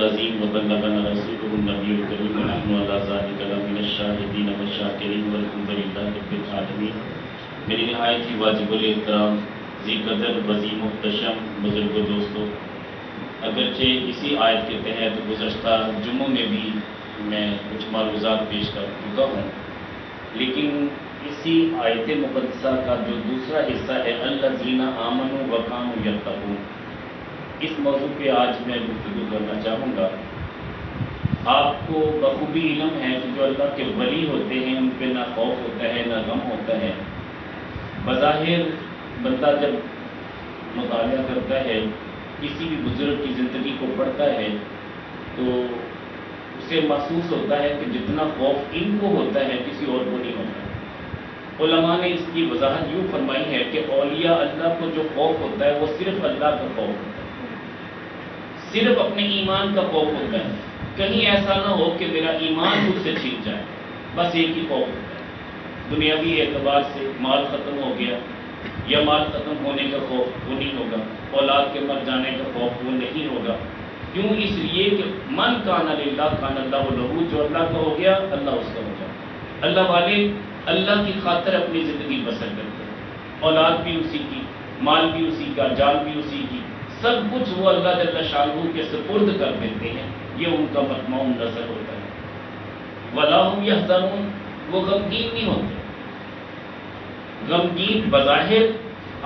العظیم وبلغنا رسوله النبی الکریم ونحن علی ذلک لمن الشاہدین والشاکرین والحمد للہ رب العالمین۔ میری نہایت ہی واجب الاحترام ذی قدر وزی محتشم بزرگ و دوستو، اگرچہ اسی آیت کے تحت گزشتہ جمعوں میں بھی میں کچھ معروضات پیش کر چکا ہوں، لیکن اسی آیت مقدسہ کا جو دوسرا حصہ ہے الذین آمنوا وکانوا یتقون، اس موضوع پہ آج میں گفتگو کرنا چاہوں گا۔ آپ کو بخوبی علم ہے کہ جو اللہ کے ولی ہوتے ہیں ان پہ نہ خوف ہوتا ہے نہ غم ہوتا ہے۔ بظاہر بندہ جب مطالعہ کرتا ہے، کسی بھی بزرگ کی زندگی کو پڑھتا ہے تو اسے محسوس ہوتا ہے کہ جتنا خوف ان کو ہوتا ہے کسی اور کو نہیں ہوتا۔ علماء نے اس کی وضاحت یوں فرمائی ہے کہ اولیاء اللہ کو جو خوف ہوتا ہے وہ صرف اللہ کا خوف ہوتا ہے، صرف اپنے ایمان کا خوف ہوتا ہے۔ کہیں ایسا نہ ہو کہ میرا ایمان مجھ سے چھن جائے، بس ایک ہی خوف ہوتا ہے۔ دنیاوی اعتبار سے مال ختم ہو گیا یا مال ختم ہونے کا خوف وہ نہیں ہوگا، اولاد کے مر جانے کا خوف وہ نہیں ہوگا۔ کیوں؟ اس لیے کہ من کان للہ کان اللہ لہ، جو اللہ کا ہو گیا اللہ اس کا ہو جائے۔ اللہ والے اللہ کی خاطر اپنی زندگی بسر کرتے ہیں، اولاد بھی اسی کی، مال بھی اسی کا، جان بھی اسی کی، سب کچھ وہ اللہ جل شانہ کے سپرد کر دیتے ہیں۔ یہ ان کا مطمئن نظر ہوتا ہے۔ ولا هم يحزنون، وہ غمگین نہیں ہوتے۔ غمگین بظاہر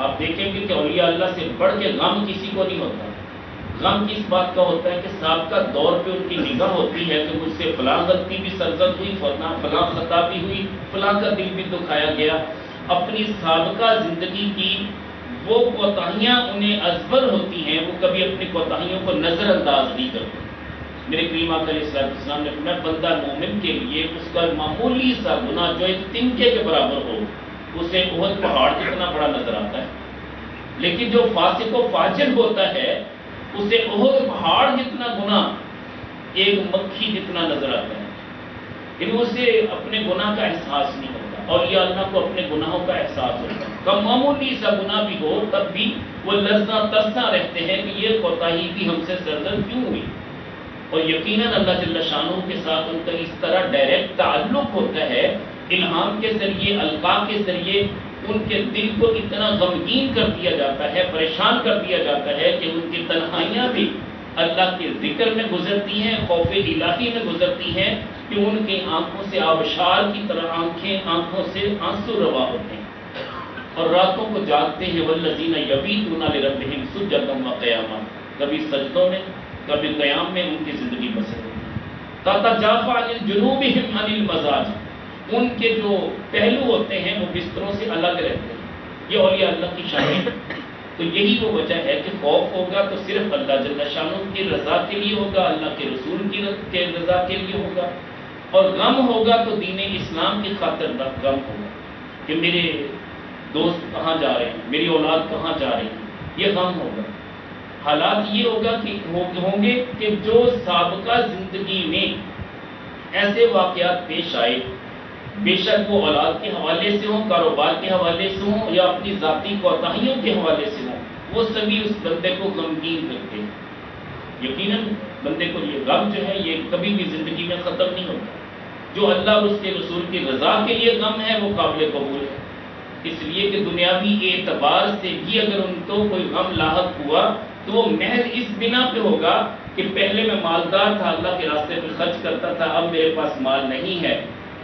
آپ دیکھیں گے کہ اولیاء اللہ سے بڑھ کے غم کسی کو نہیں ہوتا۔ غم کس بات کا ہوتا ہے کہ سابقہ دور پہ ان کی نگاہ ہوتی ہے کہ مجھ سے فلاں غلطی بھی سرزد ہوئی، فلاں خطا بھی ہوئی، فلاں کا دل بھی دکھایا گیا۔ اپنی سابقہ زندگی کی وہ کوتاہیاں انہیں ازبر ہوتی ہیں، وہ کبھی اپنی کوتاہیوں کو نظر انداز نہیں کرتے۔ میرے کریم آقا علیہ السلام نے فرمایا بندہ مومن کے لیے اس کا معمولی سا گناہ جو ایک تنکے کے برابر ہو اسے احد پہاڑ جتنا بڑا نظر آتا ہے، لیکن جو فاسق و فاجر ہوتا ہے اسے احد پہاڑ جتنا گناہ ایک مکھی جتنا نظر آتا ہے، لیکن اسے اپنے گناہ کا احساس نہیں ہوتا۔ اولیاء اللہ کو اپنے گناہوں کا احساس ہوتا ہے، کم معمولی سا گناہ بھی ہو تب بھی وہ لرزاں ترساں رہتے ہیں کہ یہ کوتاہی بھی ہم سے سرزد کیوں ہوئی۔ اور یقیناً اللہ جل شانہ کے ساتھ ان کا اس طرح ڈائریکٹ تعلق ہوتا ہے، الہام کے ذریعے، القاء کے ذریعے ان کے دل کو اتنا غمگین کر دیا جاتا ہے، پریشان کر دیا جاتا ہے کہ ان کی تنہائیاں بھی اللہ کے ذکر میں گزرتی ہیں، خوف الہی میں گزرتی ہیں کہ ان کی آنکھوں سے آبشار کی طرح آنکھوں سے آنسو روا ہوتے ہیں، اور راتوں کو جاگتے ہیں والذین یبیتون لربہم سجدا وقیاما، کبھی سجدوں میں کبھی قیام میں ان کی زندگی بسر ہوتی ہے۔ تتجافی عن جنوبہم عن المضاجع، ان کے جو پہلو ہوتے ہیں وہ بستروں سے الگ رہتے ہیں۔ یہ اولیاء اللہ کی شان ہے۔ تو یہی وہ وجہ ہے کہ خوف ہوگا تو صرف اللہ جل شانہ کی رضا کے لیے ہوگا، اللہ کے رسول کی رضا کے لیے ہوگا، اور غم ہوگا تو دین اسلام کی خاطر غم ہوگا کہ میرے دوست کہاں جا رہے ہیں، میری اولاد کہاں جا رہی ہے، یہ غم ہوگا۔ حالات یہ ہوگا کہ ہوں گے کہ جو سابقہ زندگی میں ایسے واقعات پیش آئے، بے شک وہ اولاد کے حوالے سے ہوں، کاروبار کے حوالے سے ہوں یا اپنی ذاتی کوتاہیوں کے حوالے سے ہوں، وہ سبھی اس بندے کو غمگین کرتے ہیں۔ یقیناً بندے کو یہ غم جو ہے یہ کبھی بھی زندگی میں ختم نہیں ہوتا۔ جو اللہ اور اس کے رسول کی رضا کے لیے غم ہے وہ قابل قبول ہے، اس لیے کہ دنیاوی اعتبار سے بھی اگر ان کو کوئی غم لاحق ہوا تو وہ محض اس بنا پہ ہوگا کہ پہلے میں مالدار تھا، اللہ کے راستے پہ خرچ کرتا تھا، اب میرے پاس مال نہیں ہے،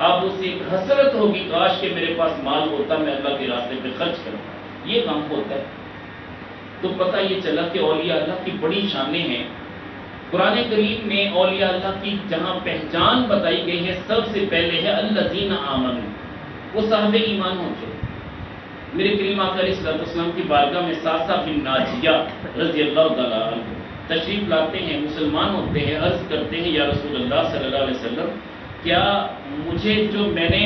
اب اسے ایک حسرت ہوگی کاش کہ میرے پاس مال ہوتا میں اللہ کے راستے پہ خرچ کرتا۔ یہ غم ہوتا ہے۔ تو پتہ یہ چلا کہ اولیاء اللہ کی بڑی شانیں ہیں۔ قرآن کریم میں اولیاء اللہ کی جہاں پہچان بتائی گئی ہے سب سے پہلے ہے الذین آمنوا، وہ صاحب ایمان ہوتے ہیں۔ میرے کریم آقا علیہ السلام کی بارگاہ میں ساسا بن ناجیہ رضی اللہ تعالیٰ عنہ تشریف لاتے ہیں، مسلمان ہوتے ہیں، عرض کرتے ہیں یا رسول اللہ صلی اللہ علیہ وسلم کیا مجھے جو میں نے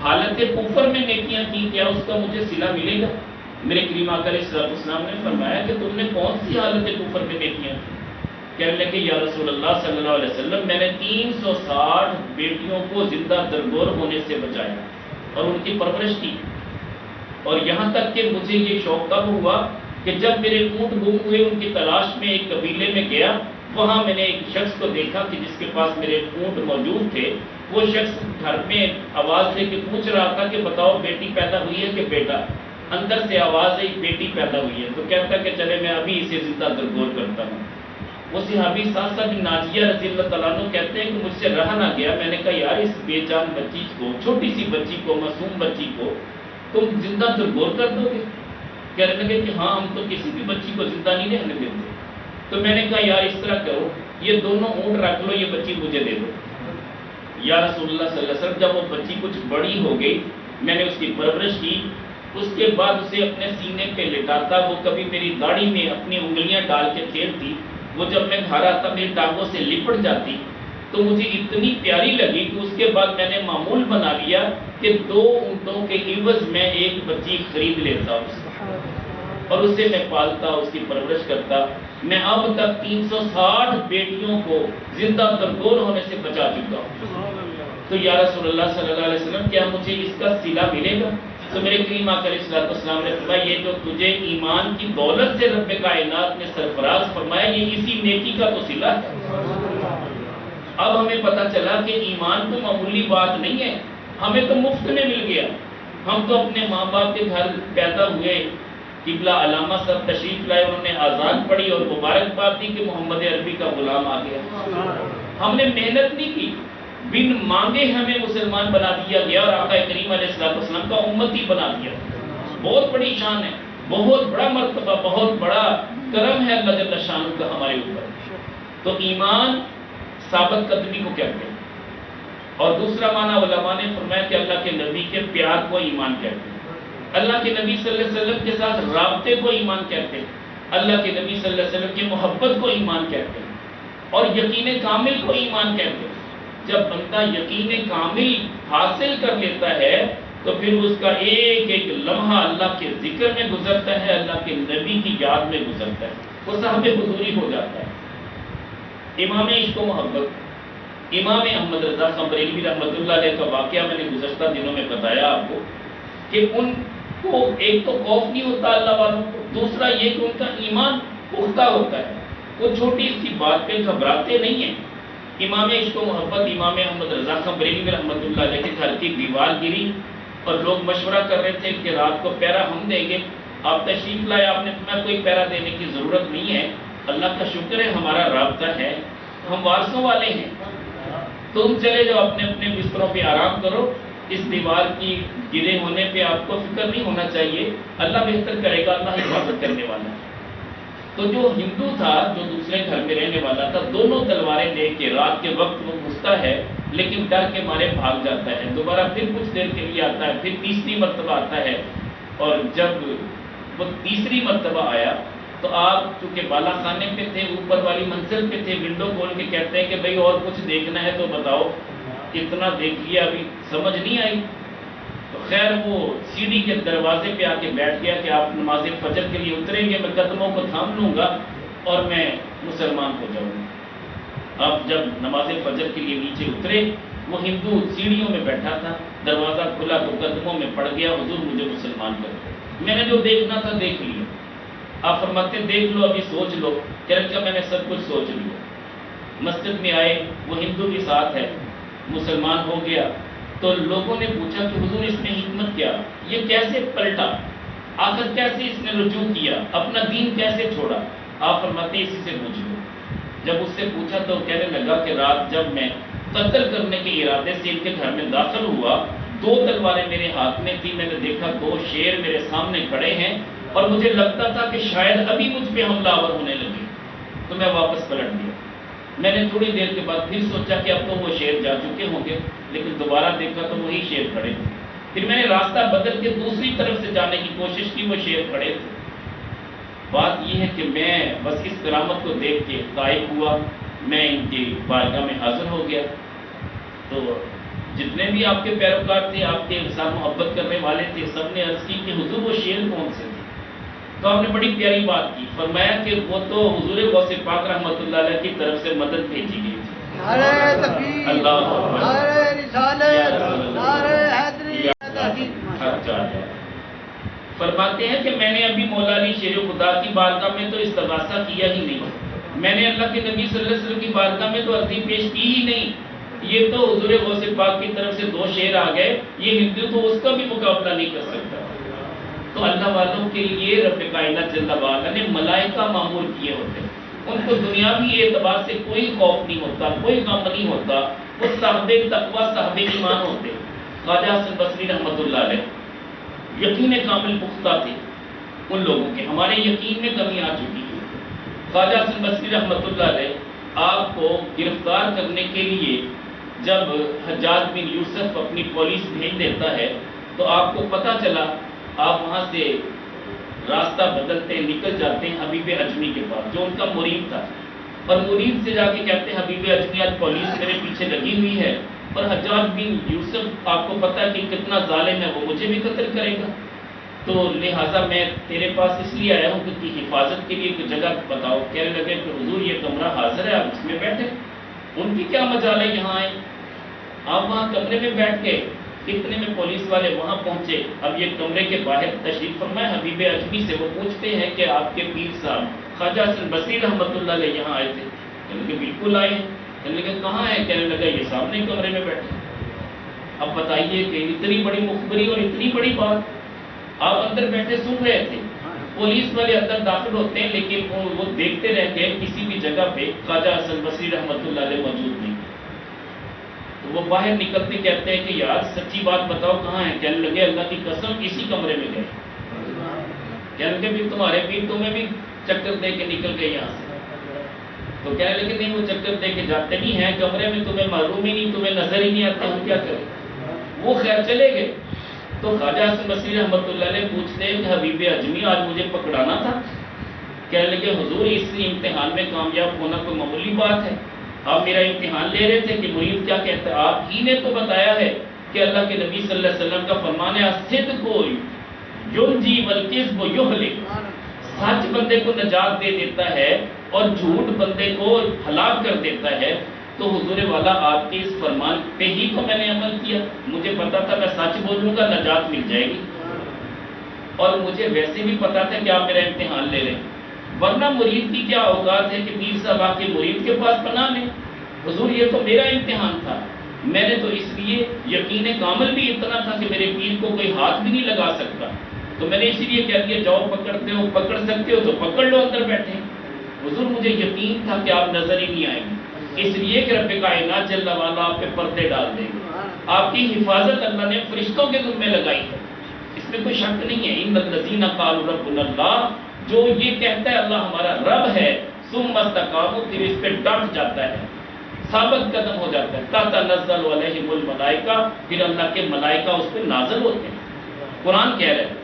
حالت کفر میں نیکیاں کی کیا اس کا مجھے صلہ ملے گا؟ میرے کریم آقا علیہ السلام نے فرمایا کہ تم نے کون سی حالت کفر میں نیکیاں کی؟ کہنے لگے یا رسول اللہ صلی اللہ علیہ وسلم میں نے 360 بیٹیوں کو زندہ درگور ہونے سے بچایا اور ان کی پرورش کی، اور یہاں تک کہ مجھے یہ شوق کب ہوا کہ جب میرے اونٹ گم ہوئے ان کی تلاش میں ایک قبیلے میں گیا، وہاں میں نے ایک شخص کو دیکھا کہ جس کے پاس میرے اونٹ موجود تھے. وہ شخص گھر میں آواز لے کے پوچھ رہا تھا کہ بتاؤ بیٹی پیدا ہوئی ہے کہ بیٹا؟ اندر سے آواز ہے بیٹی پیدا ہوئی ہے. تو کہتا کہ چلے میں ابھی اسے زندہ درگور کرتا ہوں. وہ صحابی ساتھ ساتھ ناجیہ رضی اللہ تعالیٰ عنہ کہتے ہیں کہ مجھ سے رہا نہ گیا. میں نے کہا یار اس بے جان بچی کو، چھوٹی سی بچی کو، معصوم بچی کو تم زندہ درگور کر دو گے؟ کہنے لگے کہ ہاں ہم تو کسی بھی بچی کو زندہ نہیں رہنے دیتے. تو میں نے کہا یار اس طرح کرو، یہ دونوں اونٹ رکھ لو، یہ بچی مجھے دے دو. یا رسول اللہ صلی اللہ علیہ وسلم جب وہ بچی کچھ بڑی ہو گئی، میں نے اس کی پرورش کی. اس کے بعد اسے اپنے سینے پہ لٹاتا، وہ کبھی میری داڑھی میں اپنی انگلیاں ڈال کے کھیلتی. وہ جب میں گھر آتا میری ٹانگوں سے لپٹ جاتی. تو مجھے اتنی پیاری لگی کہ اس کے بعد میں نے معمول بنا لیا کہ 2 اونٹوں کے عوض میں ایک بچی خرید لیتا اور اسے میں پالتا، اس کی پرورش کرتا. میں اب تک 360 بیٹیوں کو زندہ درگور ہونے سے بچا چکا ہوں. تو یا رسول اللہ صلی اللہ علیہ وسلم کیا مجھے اس کا صلہ ملے گا؟ تو میرے کریم آقا علیہ الصلوۃ والسلام نے فرمایا یہ جو تجھے ایمان کی دولت سے رب کائنات نے سرفراز فرمایا، یہ اسی نیکی کا تو صلہ ہے. اب ہمیں پتہ چلا کہ ایمان تو معمولی بات نہیں ہے، ہمیں تو مفت میں مل گیا. ہم تو اپنے ماں باپ کے گھر پیدا ہوئے، قبلہ علامہ صاحب تشریف لائے، انہوں نے آزان پڑھی اور مبارکباد دی کہ محمد عربی کا غلام آ گیا. ہم نے محنت نہیں کی، بن مانگے ہمیں مسلمان بنا دیا گیا اور آقا کریم علیہ الصلوۃ والسلام کا امتی بنا دیا. بہت بڑی شان ہے، بہت بڑا مرتبہ، بہت بڑا کرم ہے اللہ جل شانہ کا ہمارے اوپر. تو ایمان ثابت قدمی کو کہتے ہیں. اور دوسرا معنی علماء نے فرمایا کہ اللہ کے نبی کے پیار کو ایمان کہتے ہیں، اللہ کے نبی صلی اللہ علیہ وسلم کے ساتھ رابطے کو ایمان کہتے ہیں، اللہ کے نبی صلی اللہ علیہ وسلم کی محبت کو ایمان کہتے ہیں، اور یقین کامل کو ایمان کہتے ہیں. جب بندہ یقین کامل حاصل کر لیتا ہے تو پھر اس کا ایک ایک لمحہ اللہ کے ذکر میں گزرتا ہے، اللہ کے نبی کی یاد میں گزرتا ہے، وہ صاحب حضوری ہو جاتا ہے. امام عشق و محبت امام احمد رضا خان بریلوی رحمۃ اللہ علیہ کا واقعہ میں نے گزشتہ دنوں میں بتایا آپ کو کہ ان کو ایک تو خوف نہیں ہوتا اللہ والوں کو، دوسرا یہ کہ ان کا ایمان پختہ ہوتا ہے، وہ چھوٹی سی بات پہ گھبراتے نہیں ہیں. امام عشق و محبت امام احمد رضا خان بریلوی رحمۃ اللہ علیہ کے گھر کی دیوار گری اور لوگ مشورہ کر رہے تھے کہ رات کو پہرا ہم دیں گے. آپ تشریف لائے، آپ نے فرمایا کوئی پہرا دینے کی ضرورت نہیں ہے، اللہ کا شکر ہے ہمارا رابطہ ہے، ہم وارثوں والے ہیں، تم چلے جاؤ اپنے اپنے بستروں پہ آرام کرو. اس دیوار کی گرے ہونے پہ آپ کو فکر نہیں ہونا چاہیے، اللہ بہتر کرے گا، اللہ حفاظت کرنے والا ہے. تو جو ہندو تھا، جو دوسرے گھر میں رہنے والا تھا، دونوں تلواریں لے کے رات کے وقت وہ گھستا ہے لیکن ڈر کے مارے بھاگ جاتا ہے. دوبارہ پھر کچھ دیر کے لیے آتا ہے، پھر تیسری مرتبہ آتا ہے. اور جب وہ تیسری مرتبہ آیا تو آپ چونکہ بالا خانے پہ تھے، اوپر والی منزل پہ تھے، ونڈو کھول کے کہتے ہیں کہ بھئی اور کچھ دیکھنا ہے تو بتاؤ. اتنا دیکھ لیا ابھی سمجھ نہیں آئی. تو خیر وہ سیڑھی کے دروازے پہ آ کے بیٹھ گیا کہ آپ نماز فجر کے لیے اتریں گے، میں قدموں کو تھام لوں گا اور میں مسلمان ہو جاؤں گا. آپ جب نماز فجر کے لیے نیچے اترے، وہ ہندو سیڑھیوں میں بیٹھا تھا، دروازہ کھلا تو قدموں میں پڑ گیا، حضور مجھے مسلمان کر دو، میں نے جو دیکھنا تھا دیکھ لیا. آپ فرماتے دیکھ لو ابھی سوچ لو. کہا میں نے سب کچھ سوچ لیا. مسجد میں آئے، وہ ہندو کے ساتھ ہے، مسلمان ہو گیا. تو لوگوں نے پوچھا کہ حضور اس میں حکمت کیا، یہ کیسے پلٹا، آخر کیسے اس نے رجوع کیا، اپنا دین کیسے چھوڑا. آپ فرماتے اسی سے پوچھ لو. جب اس سے پوچھا تو کہنے لگا کہ رات جب میں قتل کرنے کے ارادے سے ان کے گھر میں داخل ہوا، 2 تلواریں میرے ہاتھ میں تھی، میں نے دیکھا 2 شیر میرے سامنے کھڑے ہیں اور مجھے لگتا تھا کہ شاید ابھی مجھ پہ حملہ آور ہونے لگے، تو میں واپس پلٹ گیا. میں نے تھوڑی دیر کے بعد پھر سوچا کہ اب تو وہ شیر جا چکے ہوں گے، لیکن دوبارہ دیکھا تو وہی شیر کھڑے تھے. پھر میں نے راستہ بدل کے دوسری طرف سے جانے کی کوشش کی، وہ شیر کھڑے تھے. بات یہ ہے کہ میں بس اس کرامت کو دیکھ کے طائب ہوا، میں ان کی بارگاہ میں حاضر ہو گیا. تو جتنے بھی آپ کے پیروکار تھے، آپ کے ساتھ محبت کرنے والے تھے، سب نے عرض کی کہ حضور وہ شیر کون سے تھے. تو آپ نے بڑی پیاری بات کی، فرمایا کہ وہ تو حضور غوث پاک رحمۃ اللہ علیہ کی طرف سے مدد بھیجی گئی تھی. نعرہ تکبیر، اللہ نعرہ رسالت، نعرہ حیدری. فرماتے ہیں کہ میں نے ابھی مولا علی شیر خدا کی بارگاہ میں تو استغاثہ کیا ہی نہیں، میں نے اللہ کے نبی صلی اللہ علیہ وسلم کی بارگاہ میں تو عرضی پیش کی ہی نہیں، یہ تو حضور غوث پاک کی طرف سے 2 شعر آ گئے، یہ ہندو تو اس کا بھی مقابلہ نہیں کر سکتا۔ تو اللہ والوں کے لیے رب کائنات جل وعلا نے ملائکہ معمور کیے ہوتے ہیں، ان کو دنیاوی اعتبار سے کوئی خوف نہیں ہوتا، کوئی غم نہیں ہوتا، وہ صاحب تقویٰ صاحب ایمان ہوتے۔ خواجہ حسن بصری رحمۃ اللہ علیہ یقین کامل پختہ تھے ان لوگوں کے، ہمارے یقین میں کمی آ چکی ہے۔ خواجہ حسن بصری رحمۃ اللہ علیہ آپ کو گرفتار کرنے کے لیے جب حجاج بن یوسف اپنی پولیس بھیج دیتا ہے تو آپ کو پتہ چلا، آپ وہاں سے راستہ بدلتے نکل جاتے ہیں حبیب اجمی کے پاس جو ان کا مرید تھا، اور مرید سے جا کے کہتے ہیں حبیب اجمی آج پولیس میرے پیچھے لگی ہوئی ہے، اور حجاج بن یوسف آپ کو پتہ ہے کہ کتنا ظالم ہے، وہ مجھے بھی قتل کرے گا، تو لہٰذا میں تیرے پاس اس لیے آیا ہوں کہ حفاظت کے لیے کوئی جگہ بتاؤ۔ کہنے لگے کہ حضور یہ کمرہ حاضر ہے، آپ اس میں بیٹھے۔ ان کی کیا مجال ہے یہاں آئے، آپ وہاں کمرے میں بیٹھ کے، اتنے میں پولیس والے وہاں پہنچے۔ اب یہ کمرے کے باہر تشریف فرمائے حبیب اجمی سے، وہ پوچھتے ہیں کہ آپ کے پیر صاحب خواجہ حسن بصری رحمۃ اللہ علیہ یہاں آئے تھے؟ کہنے لگے بالکل آئے ہیں۔ کہنے لگے کہاں ہے؟ کہنے لگا یہ سامنے کمرے میں بیٹھے۔ اب بتائیے کہ اتنی بڑی مخبری اور اتنی بڑی بات، آپ اندر بیٹھے سن رہے تھے، پولیس والے اندر داخل ہوتے ہیں لیکن وہ دیکھتے رہتے ہیں کسی بھی جگہ پہ خواجہ حسن بصری رحمۃ اللہ علیہ موجود نہیں۔ تو وہ باہر نکلتے کہتے ہیں کہ یار سچی بات بتاؤ کہاں ہے؟ کہنے لگے اللہ کی قسم اسی کمرے میں گئے۔ کہنے لگے بھی تمہارے پیر تمہیں بھی چکر دے کے نکل گئے یہاں سے؟ تو کہنے لگے نہیں وہ چکر دے کے جاتے نہیں ہیں، کمرے میں تمہیں معلوم ہی نہیں، تمہیں نظر ہی نہیں آتا، ہم کیا کریں؟ وہ خیر چلے گئے۔ تو خواجہ حسن بصری رحمۃ اللہ علیہ پوچھتے ہیں کہ حبیب اجمی آج مجھے پکڑانا تھا؟ کہنے لگے حضور اس امتحان میں کامیاب ہونا کوئی معمولی بات ہے، آپ میرا امتحان لے رہے تھے کہ مرید کیا کہتا ہے؟ آپ ہی نے تو بتایا ہے کہ اللہ کے نبی صلی اللہ علیہ وسلم کا فرمان ہے الصدق ینجی والکذب یہلک، سچ بندے کو نجات دے دیتا ہے اور جھوٹ بندے کو ہلاک کر دیتا ہے۔ تو حضور والا آپ کے اس فرمان پہ ہی تو میں نے عمل کیا، مجھے پتا تھا میں سچ بولوں گا نجات مل جائے گی، اور مجھے ویسے بھی پتا تھا کہ آپ میرا امتحان لے رہے ہیں، ورنہ مرید کی کیا اوقات ہے کہ پیر صاحب آ کے مرید کے پاس پناہ لیں؟ حضور یہ تو میرا امتحان تھا، میں نے تو اس لیے یقین کامل بھی اتنا تھا کہ میرے پیر کو کوئی ہاتھ بھی نہیں لگا سکتا، تو میں نے اسی لیے کہہ دیا جاؤ پکڑتے ہو، پکڑ سکتے ہو تو پکڑ لو، اندر بیٹھے۔ حضور مجھے یقین تھا کہ آپ نظر ہی نہیں آئیں گے، اس لیے کہ رب کائنات جل وعلا آپ پہ پردے ڈال دیں گے، آپ کی حفاظت اللہ نے فرشتوں کے ذمہ لگائی ہے، اس میں کوئی شک نہیں ہے۔ ان الذین قالوا ربنا اللہ، جو یہ کہتا ہے اللہ ہمارا رب ہے، ثم استقاموا، پھر اس پہ ڈٹ جاتا ہے، ثابت قدم ہو جاتا ہے، تتنزل علیہم الملائکہ، پھر اللہ کے ملائکہ اس پہ نازل ہوتے ہیں، قرآن کہہ رہے ہیں۔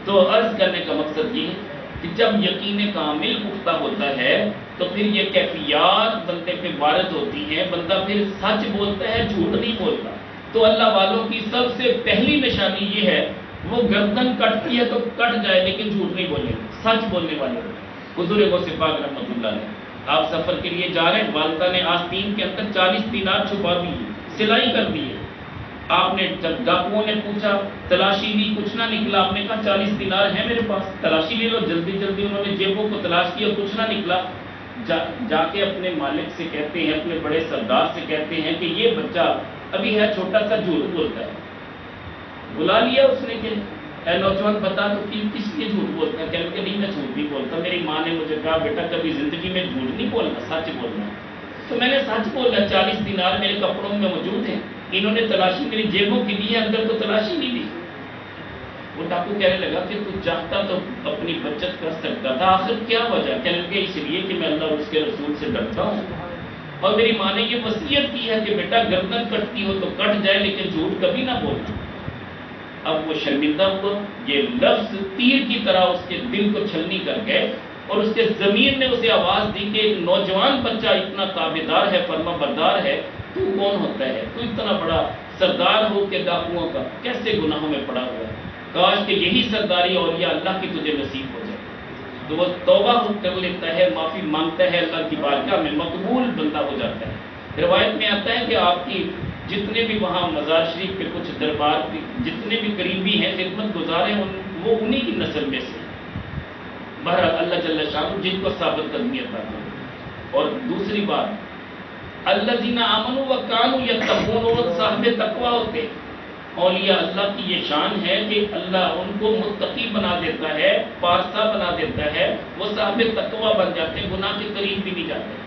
تو عرض کرنے کا مقصد یہ ہے کہ جب یقین کامل پختہ ہوتا ہے تو پھر یہ کیفیات بندے پہ وارد ہوتی ہیں، بندہ پھر سچ بولتا ہے، جھوٹ نہیں بولتا۔ تو اللہ والوں کی سب سے پہلی نشانی یہ ہے، وہ گردن کٹتی ہے تو کٹ جائے لیکن جھوٹ نہیں بولے، سچ بولنے والے۔ حضور غوث پاک رحمۃ اللہ علیہ آپ سفر کے لیے جا رہے ہیں، والدہ نے آستین کے اندر 40 دینار چھپا دی، سلائی کر دی ہے۔ آپ نے جب ڈاکوؤں نے پوچھا، تلاشی لی، کچھ نہ نکلا، آپ نے کہا 40 دینار ہیں میرے پاس، تلاشی لے لو۔ جلدی جلدی انہوں نے جیبوں کو تلاش کیا، کچھ نہ نکلا۔ جا کے اپنے مالک سے کہتے ہیں، اپنے بڑے سردار سے کہتے ہیں کہ یہ بچہ ابھی ہے چھوٹا سا، جھوٹ بولتا ہے۔ بلا لیا اس نے کہ اے نوجوان بتا تو کس لیے جھوٹ بولتا ہے؟ کہنے کہ نہیں میں جھوٹ نہیں بولتا، میری ماں نے مجھے کہا بیٹا کبھی زندگی میں جھوٹ نہیں بولنا، سچ بولنا، تو میں نے سچ بولا۔ 40 دینار میرے کپڑوں میں موجود ہیں، انہوں نے تلاشی میری جیبوں کی لی ہے، اندر تو تلاشی نہیں لی۔ وہ ڈاکو کہنے لگا کہ تو چاہتا تو اپنی بچت کر سکتا تھا، آخر کیا وجہ؟ کہنے لگے اس لیے کہ میں اللہ اور اس کے رسول سے ڈرتا ہوں، اور میری ماں نے یہ وصیت کی ہے کہ بیٹا گردن کٹتی ہو تو کٹ جائے لیکن جھوٹ کبھی نہ بولنا۔ اب وہ شرمندہ ہوا، یہ لفظ تیر کی طرح اس کے دل کو چھلنی کر گئے، اور اس کے ضمیر نے اسے آواز دی کہ ایک نوجوان بچہ اتنا تابعدار ہے، فرما بردار ہے، تو کون ہوتا ہے؟ تو اتنا بڑا سردار ہو کے ڈاکوؤں کا کیسے گناہوں میں پڑا ہوا ہے؟ کاش کہ یہی سرداری اولیاء اللہ کی تجھے نصیب ہو جائے۔ تو وہ توبہ کر لیتا ہے، معافی مانگتا ہے، اللہ کی بارگاہ میں مقبول بندہ ہو جاتا ہے۔ روایت میں آتا ہے کہ آپ کی جتنے بھی وہاں مزار شریف پہ کچھ دربار جتنے بھی قریبی ہیں، خدمت گزار ہیں، وہ انہی کی نسل میں سے۔ بہرحال اللہ جل شانہ جن کو ثابت قدمی عطا کرے۔ اور دوسری بات الذین آمنوا وکانوا یتقون، اور صاحب تقوی ہوتے ہیں۔ اولیاء اللہ کی یہ شان ہے کہ اللہ ان کو متقی بنا دیتا ہے، پارسا بنا دیتا ہے، وہ صاحب تقوی بن جاتے ہیں، گناہ کے قریب بھی نہیں جاتے۔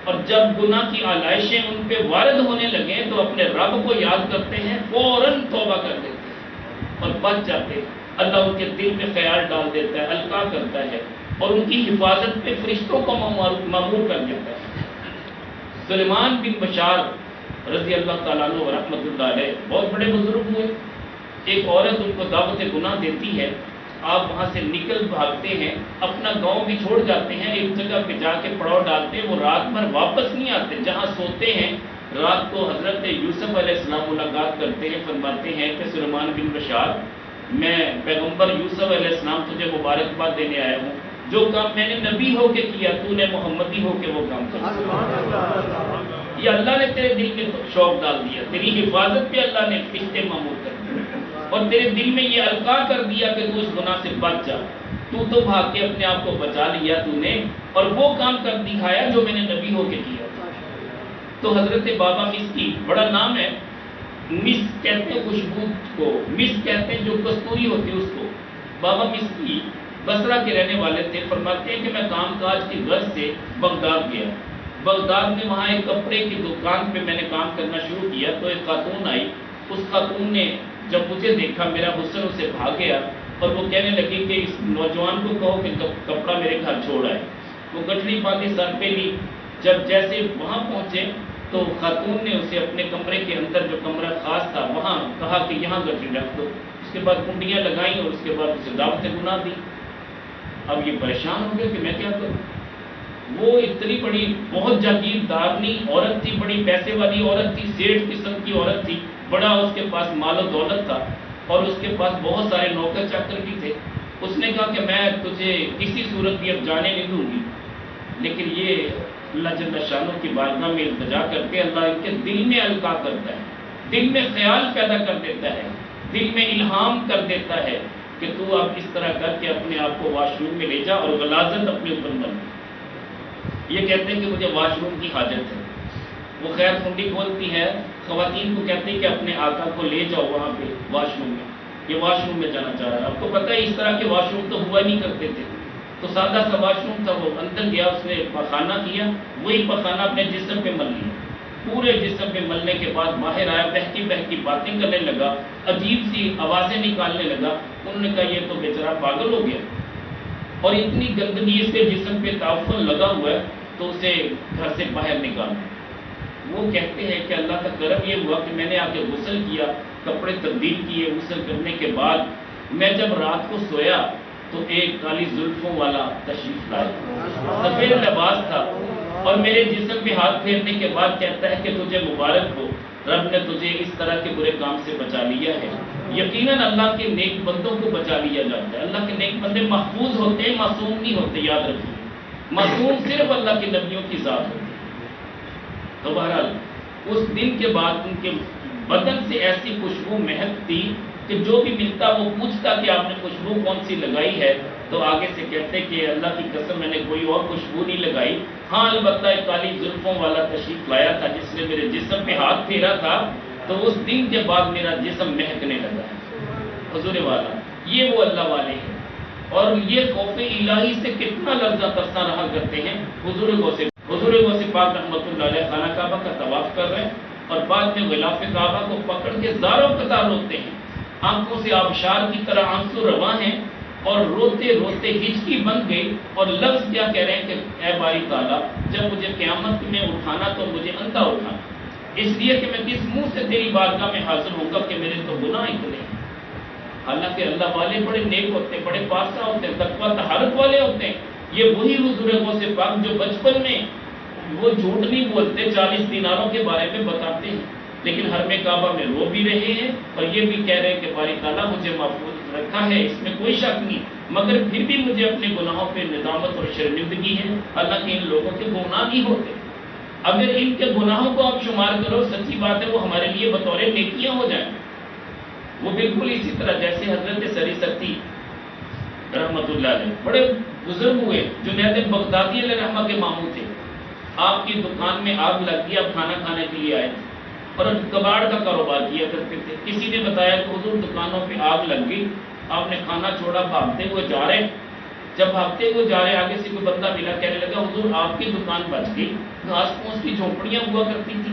اور جب گناہ کی آلائشیں ان پہ وارد ہونے لگیں تو اپنے رب کو یاد کرتے ہیں، فوراً توبہ کر دیتے ہیں اور بچ جاتے ہیں۔ اللہ ان کے دل میں خیال ڈال دیتا ہے، القاء کرتا ہے اور ان کی حفاظت پہ فرشتوں کو مامور کر دیتا ہے۔ سلیمان بن بشار رضی اللہ تعالیٰ عنہ ورحمۃ اللہ علیہ بہت بڑے بزرگ ہوئے۔ ایک عورت ان کو دعوت گناہ دیتی ہے، آپ وہاں سے نکل بھاگتے ہیں، اپنا گاؤں بھی چھوڑ جاتے ہیں، ایک جگہ پہ جا کے پڑاؤ ڈالتے ہیں، وہ رات بھر واپس نہیں آتے، جہاں سوتے ہیں رات کو حضرت یوسف علیہ السلام ملاقات کرتے ہیں، فرماتے ہیں کہ سلیمان بن بشار میں پیغمبر یوسف علیہ السلام تجھے مبارکباد دینے آیا ہوں، جو کام میں نے نبی ہو کے کیا تو نے محمدی ہو کے وہ کام کیا۔ یہ اللہ نے تیرے دل میں شوق ڈال دیا، تیری حفاظت پہ اللہ نے فرشتے مامور کر دیے اور تیرے دل میں یہ القاء کر دیا کہ تو اس گناہ سے بچ جا، تو بھاگ کے اپنے آپ کو بچا لیا تو نے، اور وہ کام کر دکھایا جو میں نے نبی ہو کے کیا۔ تو حضرت بابا مسکی، بڑا نام ہے، مس کہتے ہیں خوشبو کو، مس کہتے ہیں جو کستوری ہوتی ہے اس کو۔ بابا مسکی بصرہ کے رہنے والے تھے، فرماتے ہیں کہ میں کام کاج کی غرض سے بغداد گیا، بغداد میں وہاں ایک کپڑے کی دکان پہ میں نے کام کرنا شروع کیا تو ایک خاتون آئی، اس خاتون نے جب مجھے دیکھا میرا حسن اسے بھا گیا اور وہ کہنے لگی کہ اس نوجوان کو کہو کہ کپڑا میرے گھر چھوڑ آئے۔ وہ گٹھڑی باندھی سر پہ لی، جب جیسے وہاں پہنچے تو خاتون نے اسے اپنے کمرے کے اندر جو کمرہ خاص تھا وہاں کہا کہ یہاں گٹھڑی رکھ دو، اس کے بعد کنڈیاں لگائیں اور اس کے بعد اسے دعوت گناہ دی۔ اب یہ پریشان ہو گیا کہ میں کیا کروں۔ وہ اتنی بڑی بہت جاگیردارنی عورت تھی، بڑی پیسے والی عورت تھی، سیٹھ قسم کی عورت تھی، بڑا اس کے پاس مال و دولت تھا اور اس کے پاس بہت سارے نوکر چاکر بھی تھے۔ اس نے کہا کہ میں تجھے کسی صورت بھی اب جانے نہیں دوں گی، لیکن یہ اللہ جل شانہ کی بارگاہ میں التجا کر کے اللہ ان کے دل میں القاء کرتا ہے، دل میں خیال پیدا کر دیتا ہے، دل میں الہام کر دیتا ہے کہ تو اب اس طرح کر کے اپنے آپ کو واش روم میں لے جا اور غلاظت اپنے اوپر بن۔ یہ کہتے ہیں کہ مجھے واش روم کی حاجت ہے، وہ خیر کنڈی کھولتی ہے، خواتین کو کہتے ہیں کہ اپنے آقا کو لے جاؤ وہاں پہ واش روم میں، یہ واش روم میں جانا چاہ رہا ہے۔ آپ کو پتہ ہے اس طرح کے واش روم تو ہوا نہیں کرتے تھے، تو سادہ سا واش روم تھا، وہ اندر گیا، اس نے پخانہ کیا، وہی پخانہ اپنے جسم پہ مل لیا، پورے جسم پہ ملنے کے بعد باہر آیا، بہکی بہکی باتیں کرنے لگا، عجیب سی آوازیں نکالنے لگا۔ انہوں نے کہا یہ تو بیچارہ پاگل ہو گیا اور اتنی گندگی اس کے جسم پہ تعفن لگا ہوا ہے تو اسے گھر سے باہر نکالا۔ وہ کہتے ہیں کہ اللہ کا کرم یہ ہوا کہ میں نے آ کے غسل کیا، کپڑے تبدیل کیے، غسل کرنے کے بعد میں جب رات کو سویا تو ایک کالی زلفوں والا تشریف لایا، سفید لباس تھا اور میرے جسم پہ ہاتھ پھیرنے کے بعد کہتا ہے کہ تجھے مبارک ہو، رب نے تجھے اس طرح کے برے کام سے بچا لیا ہے۔ یقیناً اللہ کے نیک بندوں کو بچا لیا جاتا ہے، اللہ کے نیک بندے محفوظ ہوتے ہیں، معصوم نہیں ہوتے، یاد رکھیے، معصوم صرف اللہ کے نبیوں کی ذات ہوتی ہے۔ تو بہرحال اس دن کے بعد ان کے بدن سے ایسی خوشبو مہکتی کہ جو بھی ملتا وہ پوچھتا کہ آپ نے خوشبو کون سی لگائی ہے، تو آگے سے کہتے کہ اللہ کی قسم میں نے کوئی اور خوشبو نہیں لگائی، ہاں البتہ ایک کالی زلفوں والا تشریف لایا تھا جس نے میرے جسم پہ ہاتھ پھیرا تھا، تو اس دن کے بعد میرا جسم مہکنے لگا ہے۔ حضور والا یہ وہ اللہ والے ہیں، اور یہ خوف الہی سے کتنا لرزہ ترساں رہا کرتے ہیں۔ حضور غوث پاک رحمۃ اللہ علیہ خانہ کعبہ کا طواف کر رہے ہیں اور بعد میں غلاف کعبہ کو پکڑ کے زاروں قطار روتے ہیں، آنکھوں سے آبشار کی طرح آنسو رواں ہیں اور روتے روتے ہچکی بن گئی اور لفظ کیا کہہ رہے ہیں کہ اے باری تعالیٰ جب مجھے قیامت میں اٹھانا تو مجھے اندھا اٹھانا، اس لیے کہ میں کس منہ سے تیری بارگاہ میں حاضر ہوں گا کہ میرے تو گناہ اتنے ہیں۔ حالانکہ اللہ والے بڑے نیک ہوتے ہیں، بڑے پاسا ہوتے ہیں، تقویٰ طہارت والے ہوتے ہیں۔ یہ وہی حضور غوث پاک جو بچپن میں وہ جھوٹ نہیں بولتے، 40 دیناروں کے بارے میں بتاتے ہیں، لیکن حرم کعبہ میں رو بھی رہے ہیں اور یہ بھی کہہ رہے ہیں کہ باری تعالیٰ مجھے محفوظ رکھا ہے، اس میں کوئی شک نہیں، مگر پھر بھی مجھے اپنے گناہوں پہ ندامت اور شرمندگی ہے۔ حالانکہ ان لوگوں کے گناہ نہیں ہوتے، اگر ان کے گناہوں کو آپ شمار کرو، سچی بات ہے وہ ہمارے لیے بطور نیکیاں ہو جائیں۔ وہ بالکل اسی طرح جیسے حضرت سری ستی رحمت اللہ علیہ بڑے بزرگ ہوئے، جنید بغدادی علیہ رحمہ کے ماموں تھے، آپ کی دکان میں آگ لگ گئی، آپ کھانا کھانے کے لیے آئے اور کباڑ کا کاروبار کیا کرتے تھے، کسی نے بتایا کہ حضور دکانوں پہ آگ لگ گئی، آپ نے کھانا چھوڑا، بھاگتے ہوئے جا رہے، جب بھاگتے ہوئے جا رہے آگے سے کوئی بندہ ملا، کہنے لگا حضور آپ کی دکان بچ گئی، گھاس پھوس کی جھونپڑیاں ہوا کرتی تھی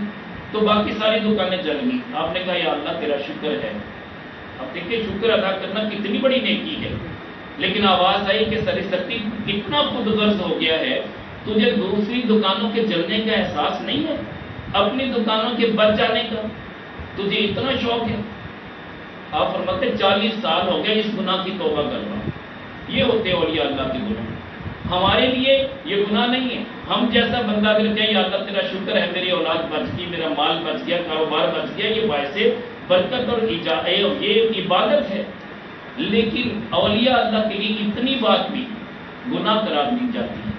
تو باقی ساری دکانیں جل گئی۔ آپ نے کہا یا اللہ تیرا شکر ہے۔ اب دیکھیں شکر ادا کرنا کتنی بڑی نیکی ہے، لیکن آواز آئی کہ سرستی کتنا خود غرض ہو گیا ہے، تجھے دوسری دکانوں کے جلنے کا احساس نہیں ہے، اپنی دکانوں کے بچ جانے کا تجھے اتنا شوق ہے۔ آپ فرماتے 40 سال ہو گئے اس گناہ کی توبہ کر رہا ہوں۔ یہ ہوتے اولیاء اللہ کے گناہ۔ ہمارے لیے یہ گناہ نہیں ہے، ہم جیسا بندہ اگر کہیں یا اللہ تیرا شکر ہے میری اولاد بچ گئی، میرا مال بچ گیا، کاروبار بچ گیا، یہ باعث برکت اور یہ عبادت ہے، لیکن اولیاء اللہ کے لیے اتنی بات بھی گناہ قرار دی جاتی ہے۔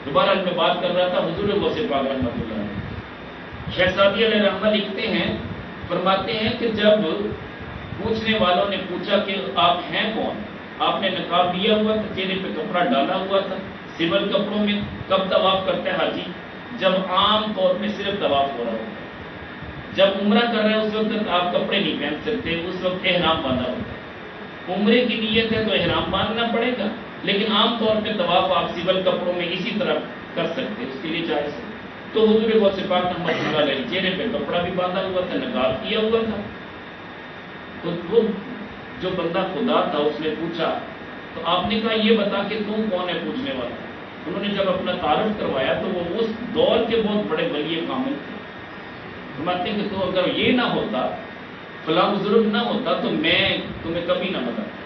دوبارہ میں بات کر رہا تھا حضور غوث پاک رحمۃ اللہ علیہ، شیخ سعدی علیہ رحمہ لکھتے ہیں، فرماتے ہیں کہ جب پوچھنے والوں نے پوچھا کہ آپ ہیں کون، آپ نے نقاب لیا ہوا تھا، چہرے پہ کپڑا ڈالا ہوا تھا، سول کپڑوں میں کب طواف کرتے ہیں حاجی؟ جب عام طور پہ صرف طواف ہو رہا ہوتا ہے، جب عمرہ کر رہے ہیں اس وقت آپ کپڑے نہیں پہن سکتے، اس وقت احرام باندھا ہوتا ہے، عمرے کی نیت ہے تو احرام باندھنا پڑے گا، لیکن عام طور پہ طواف آپ سول کپڑوں میں اسی طرح کر سکتے ہیں، اس کے لیے جائز ہے۔ تو حضور غوث پاک رحمۃ اللہ علیہ چہرے پہ کپڑا بھی باندھا ہوا تھا، نقاب کیا ہوا تھا، تو وہ جو بندہ خدا تھا اس نے پوچھا تو آپ نے کہا یہ بتا کہ تم کون ہے پوچھنے والا؟ انہوں نے جب اپنا تعارف کروایا تو وہ اس دور کے بہت بڑے ولی کامل تھے، فرماتے ہیں کہ تو اگر یہ نہ ہوتا، فلاں بزرگ نہ ہوتا تو میں تمہیں کبھی نہ بتاتا،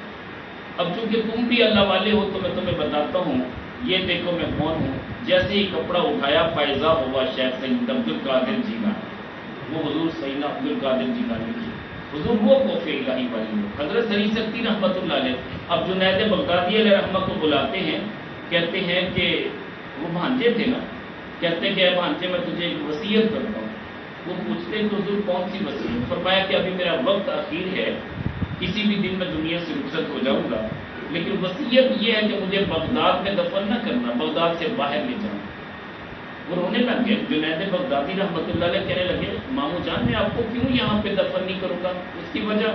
اب چونکہ تم بھی اللہ والے ہو تو میں تمہیں بتاتا ہوں، یہ دیکھو میں کون ہوں۔ جیسے ہی کپڑا اٹھایا فائزہ ہوا شیخ سید عبد القادر جیلانی، وہ حضور سیدنا عبد القادر جیلانی کی حضور وہ کوف الہی والی حضرت سری سکتی رحمۃ اللہ علیہ اب جنید بغدادی علیہ رحمہ کو بلاتے ہیں، کہتے ہیں کہ وہ بھانجے تھے نا، کہتے ہیں کہ اے بھانجے میں تجھے ایک وصیت کرتا ہوں۔ وہ پوچھتے کہ حضور کون سی وصیت؟ فرمایا کہ ابھی میرا وقت اخیر ہے، کسی بھی دن میں دنیا سے رخصت ہو جاؤں گا، لیکن وصیت یہ ہے کہ مجھے بغداد میں دفن نہ کرنا، بغداد سے باہر لے جانا۔ وہ رونے لگ گئے، جنید بغدادی رحمۃ اللہ علیہ کہنے لگے ماموں جان میں آپ کو کیوں یہاں پہ دفن نہیں کروں گا؟ اس کی وجہ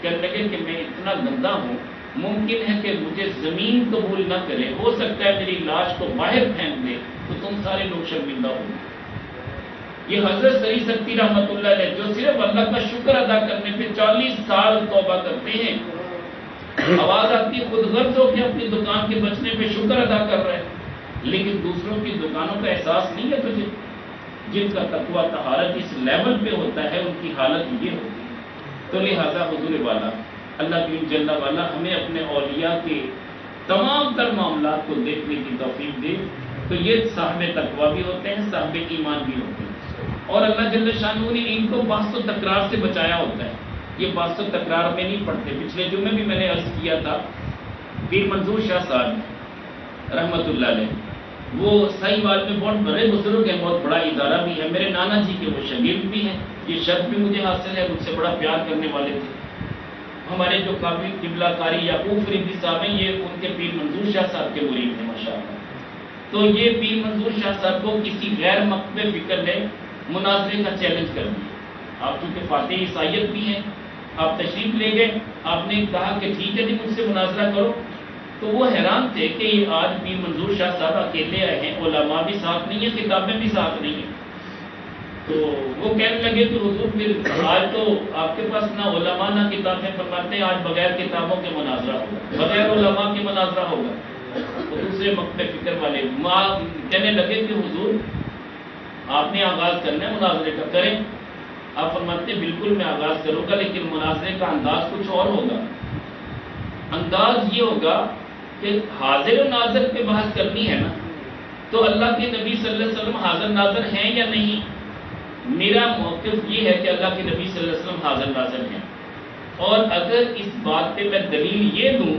کہنے لگے کہ میں اتنا گندا ہوں، ممکن ہے کہ مجھے زمین قبول نہ کرے، ہو سکتا ہے میری لاش کو باہر پھینک دے تو تم سارے لوگ شرمندہ ہوں گے۔ یہ حضرت سری سکتی رحمۃ اللہ علیہ جو صرف اللہ کا شکر ادا کرنے پہ 40 سال توبہ کرتے ہیں، آواز آتی خود غرض ہو کے اپنی دکان کے بچنے پہ شکر ادا کر رہے ہیں، لیکن دوسروں کی دکانوں کا احساس نہیں ہے تجھے؟ جن کا تقویٰ طہارت اس لیول پہ ہوتا ہے ان کی حالت یہ ہوتی ہے۔ تو لہٰذا حضور والا اللہ کی جل والا ہمیں اپنے اولیاء کے تمام تر معاملات کو دیکھنے کی توفیق دے۔ تو یہ صاحب تقویٰ بھی ہوتے ہیں، صاحب ایمان بھی ہوتے ہیں، اور اللہ جل شانہ نے ان کو بحث و تکرار سے بچایا ہوتا ہے۔ یہ بحث و تکرار میں نہیں پڑھتے۔ پچھلے جمعے بھی میں نے عرض کیا تھا، پیر منظور شاہ صاحب رحمۃ اللہ علیہ وہ سہیوال میں بہت بڑے بزرگ ہیں، بہت بڑا ادارہ بھی ہے، میرے نانا جی کے وہ شاگرد بھی ہیں، یہ شرط بھی مجھے حاصل ہے، مجھ سے بڑا پیار کرنے والے تھے۔ ہمارے جو قابل قبلہ کاری یعقوب فریدی صاحب ہیں، یہ ان کے پیر منظور شاہ صاحب کے مرید ہیں ماشاءاللہ۔ تو یہ پیر منظور شاہ صاحب کو کسی غیر مقبول فکر نے مناظرے کا چیلنج کر دیا۔ آپ چونکہ فاتح عیسائیت بھی ہیں، آپ تشریف لے گئے، آپ نے کہا کہ ٹھیک ہے جی مجھ سے مناظرہ کرو۔ تو وہ حیران تھے کہ یہ آج پیر منظور شاہ صاحب اکیلے آئے ہیں، علماء بھی ساتھ نہیں ہیں، کتابیں بھی ساتھ نہیں ہیں۔ تو وہ کہنے لگے کہ حضور پھر آج تو آپ کے پاس نہ علماء نہ کتابیں، فرماتے ہیں آج بغیر کتابوں کے مناظرہ ہوگا، بغیر علماء کے مناظرہ ہوگا۔ تو دوسرے مقبول فکر والے کہنے لگے کہ حضور آپ نے آغاز کرنا ہے مناظرے کا، کریں۔ آپ فرماتے ہیں بالکل میں آغاز کروں گا، لیکن مناظرے کا انداز کچھ اور ہوگا۔ انداز یہ ہوگا کہ حاضر و ناظر پہ بحث کرنی ہے نا، تو اللہ کے نبی صلی اللہ علیہ وسلم حاضر ناظر ہیں یا نہیں؟ میرا موقف یہ ہے کہ اللہ کے نبی صلی اللہ علیہ وسلم حاضر ناظر ہیں، اور اگر اس بات پہ میں دلیل یہ دوں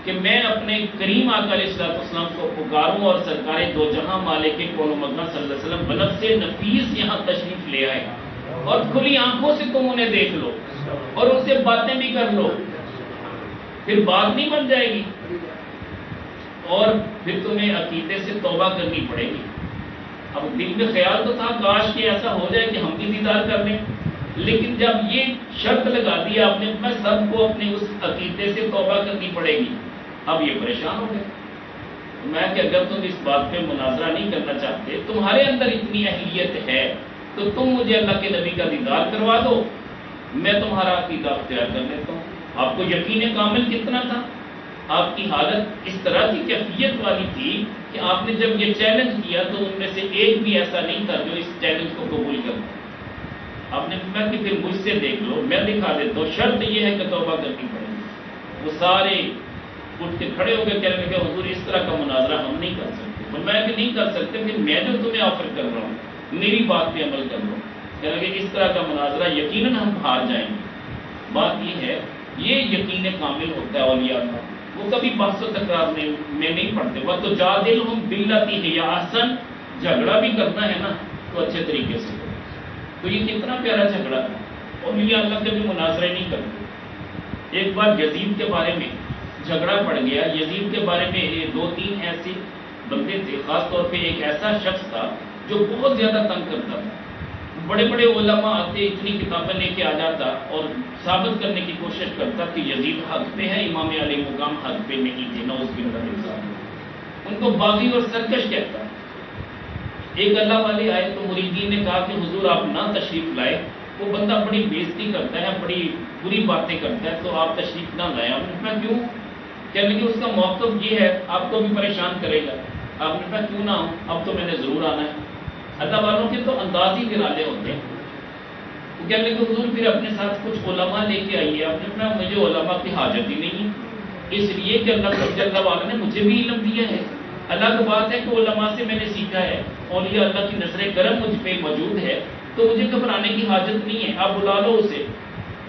کہ میں اپنے کریم آقا علیہ السلام کو پکاروں اور سرکار دو جہاں مالک کون و مکان صلی اللہ علیہ وسلم بنفس نفیس یہاں تشریف لے آئے اور کھلی آنکھوں سے تم انہیں دیکھ لو اور ان سے باتیں بھی کر لو، پھر بات نہیں بن جائے گی، اور پھر تمہیں عقیدے سے توبہ کرنی پڑے گی۔ اب دل میں خیال تو تھا کاش کہ ایسا ہو جائے کہ ہم بھی دیدار کر لیں، لیکن جب یہ شرط لگا دی آپ نے میں سب کو اپنے اس عقیدے سے توبہ کرنی پڑے گی، اب یہ پریشان ہو گئے۔ میں کہ اگر تم اس بات پہ مناظرہ نہیں کرنا چاہتے، تمہارے اندر اتنی اہلیت ہے تو تم مجھے اللہ کے نبی کا دیدار کروا دو، میں تمہارا عقیدہ اختیار کر لیتا ہوں۔ آپ کو یقین کامل کتنا تھا؟ آپ کی حالت اس طرح کی کیفیت والی تھی کہ آپ نے جب یہ چیلنج کیا تو ان میں سے ایک بھی ایسا نہیں تھا جو اس چیلنج کو قبول کرتا۔ آپ نے کہا کہ پھر مجھ سے دیکھ لو، میں دکھا دیتا ہوں، شرط یہ ہے کہ توبہ کرنی پڑے گی۔ وہ سارے اٹھ کے کھڑے ہو کے کہنے لگے حضور اس طرح کا مناظرہ ہم نہیں کر سکتے۔ فرمایا کہ نہیں کر سکتے، پھر میں جو تمہیں آفر کر رہا ہوں میری بات پہ عمل کر لو۔ کہنے لگے اس طرح کا مناظرہ یقیناً ہم ہار جائیں گے۔ بات یہ ہے، یہ یقین کامل ہوتا ہے اولیاء کا، وہ کبھی بحث و تکرار میں نہیں پڑھتے۔ وہ تو جادلہم باللتی ہی احسن، جھگڑا بھی کرنا ہے نا تو اچھے طریقے سے کرو۔ تو یہ کتنا پیارا جھگڑا ہے، اولیاء اللہ کے بھی مناظرے نہیں کرتے۔ ایک بار یزید کے بارے میں جھگڑا پڑ گیا، یزید کے بارے میں دو تین ایسے بندے تھے، خاص طور پہ ایک ایسا شخص تھا جو بہت زیادہ تنگ کرتا تھا۔ بڑے بڑے علماء آتے، اتنی کتابیں لے کے آ جاتا اور ثابت کرنے کی کوشش کرتا کہ یزید حق پہ ہے، امام علیہ مقام حق پہ نہیں تھے، نعوذ باللہ۔ ان کو باغی اور سرکش کہتا۔ ایک اللہ والے آئے تو مریدین نے کہا کہ حضور آپ نہ تشریف لائے، وہ بندہ بڑی بےزتی کرتا ہے، بڑی بری باتیں کرتا ہے، تو آپ تشریف نہ لائیں۔ آپ نے کہا کیوں؟ کہنے لگے اس کا موقف یہ ہے، آپ کو بھی پریشان کرے گا۔ آپ نے کہا کیوں نہ ہوں، اب تو میں نے ضرور آنا ہے۔ اللہ والوں کے تو انداز ہی نرالے ہوتے ہیں۔ وہ کہنے لگے حضور پھر اپنے ساتھ کچھ علماء لے کے آئیے۔ آپ نے کہا مجھے علماء کی حاجت ہی نہیں ہے، اس لیے کہ اللہ جل وعلا نے مجھے بھی علم دیا ہے۔ الگ بات ہے کہ علماء سے میں نے سیکھا ہے، اولیاء اللہ کی نظر کرم مجھ پہ موجود ہے، تو مجھے گھبرانے کی حاجت نہیں ہے، آپ بلا لو اسے۔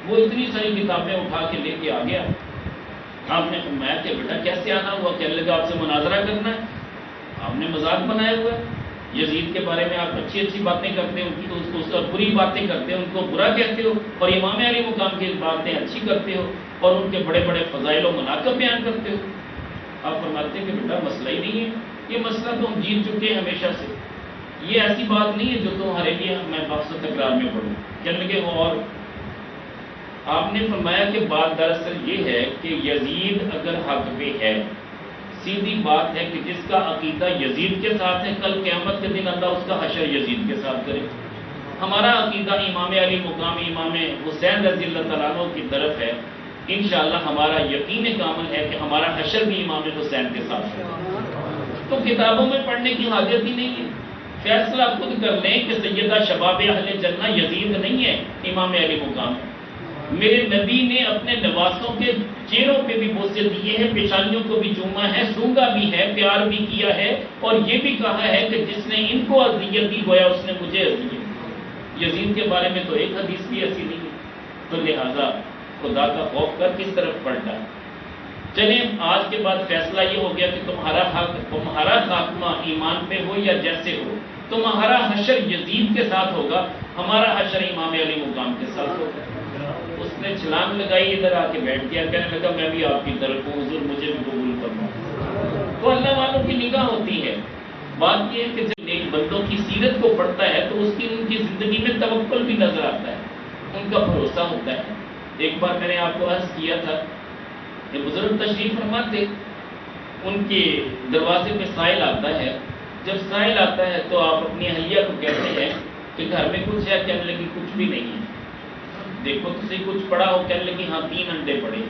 وہ اتنی ساری کتابیں اٹھا کے لے کے آ گیا۔ آپ نے فرمایا کہ بیٹا کیسے آنا ہوا؟ کہنے لگا آپ سے مناظرہ کرنا ہے۔ آپ نے مذاق بنایا ہوا ہے، یزید کے بارے میں آپ اچھی اچھی باتیں کرتے ہیں، ان کی اس کو بری باتیں کرتے ہیں، ان کو برا کہتے ہو، اور امام علی مقام کی باتیں اچھی کرتے ہو اور ان کے بڑے بڑے فضائل و مناقب بیان کرتے ہو۔ آپ فرماتے ہیں کہ بیٹا مسئلہ ہی نہیں ہے، یہ مسئلہ تو ہم جیت چکے ہیں ہمیشہ سے، یہ ایسی بات نہیں ہے جو تمہارے لیے میں بحث و تکرار میں پڑھوں۔ کہنے لگے اور آپ نے فرمایا کہ بات دراصل یہ ہے کہ یزید اگر حق پہ ہے، سیدھی بات ہے کہ جس کا عقیدہ یزید کے ساتھ ہے، کل قیامت کے دن اللہ اس کا حشر یزید کے ساتھ کرے۔ ہمارا عقیدہ امام علی مقام امام حسین رضی اللہ تعالیٰ عنہ کی طرف ہے، انشاءاللہ ہمارا یقین کامل ہے کہ ہمارا حشر بھی امام حسین کے ساتھ ہے۔ تو کتابوں میں پڑھنے کی حاجت ہی نہیں ہے، فیصلہ خود کر لیں کہ سیدہ شباب اہل جنہ یزید نہیں ہے، امام علی مقام ہے۔ میرے نبی نے اپنے نواسوں کے چہروں پہ بھی بوسے دیے ہیں، پیشانیوں کو بھی چوما ہے، سونگا بھی ہے، پیار بھی کیا ہے، اور یہ بھی کہا ہے کہ جس نے ان کو اذیت دی گویا اس نے مجھے اذیت دی۔ یزید کے بارے میں تو ایک حدیث بھی ایسی نہیں ہے، تو لہذا خدا کا خوف کر کس طرف پلٹا۔ چلیں آج کے بعد فیصلہ یہ ہو گیا کہ تمہارا حق، تمہارا خاتمہ ایمان پہ ہو یا جیسے ہو، تمہارا حشر یزید کے ساتھ ہوگا، ہمارا حشر امام علی مقام کے ساتھ ہوگا۔ اس نے چھلانگ لگائی، ادھر آ کے بیٹھ گیا، کہنے لگا میں بھی آپ کی طرف ہوں حضور، مجھے بھی قبول کرنا۔ تو اللہ والوں کی نگاہ ہوتی ہے۔ بات یہ ہے کہ جب نیک بندوں کی سیرت کو پڑھتا ہے تو اس کی ان کی زندگی میں توکل بھی نظر آتا ہے، ان کا بھروسہ ہوتا ہے۔ ایک بار میں نے آپ کو عرض کیا تھا کہ بزرگ تشریف فرماتے، ان کے دروازے پہ سائل آتا ہے، جب سائل آتا ہے تو آپ اپنی اہلیہ کو کہتے ہیں کہ گھر میں کچھ ہے؟ کہنے لگی کچھ بھی نہیں ہے۔ دیکھو تو صحیح کچھ پڑا ہو؟ کہنے لگی ہاں 3 انڈے پڑے۔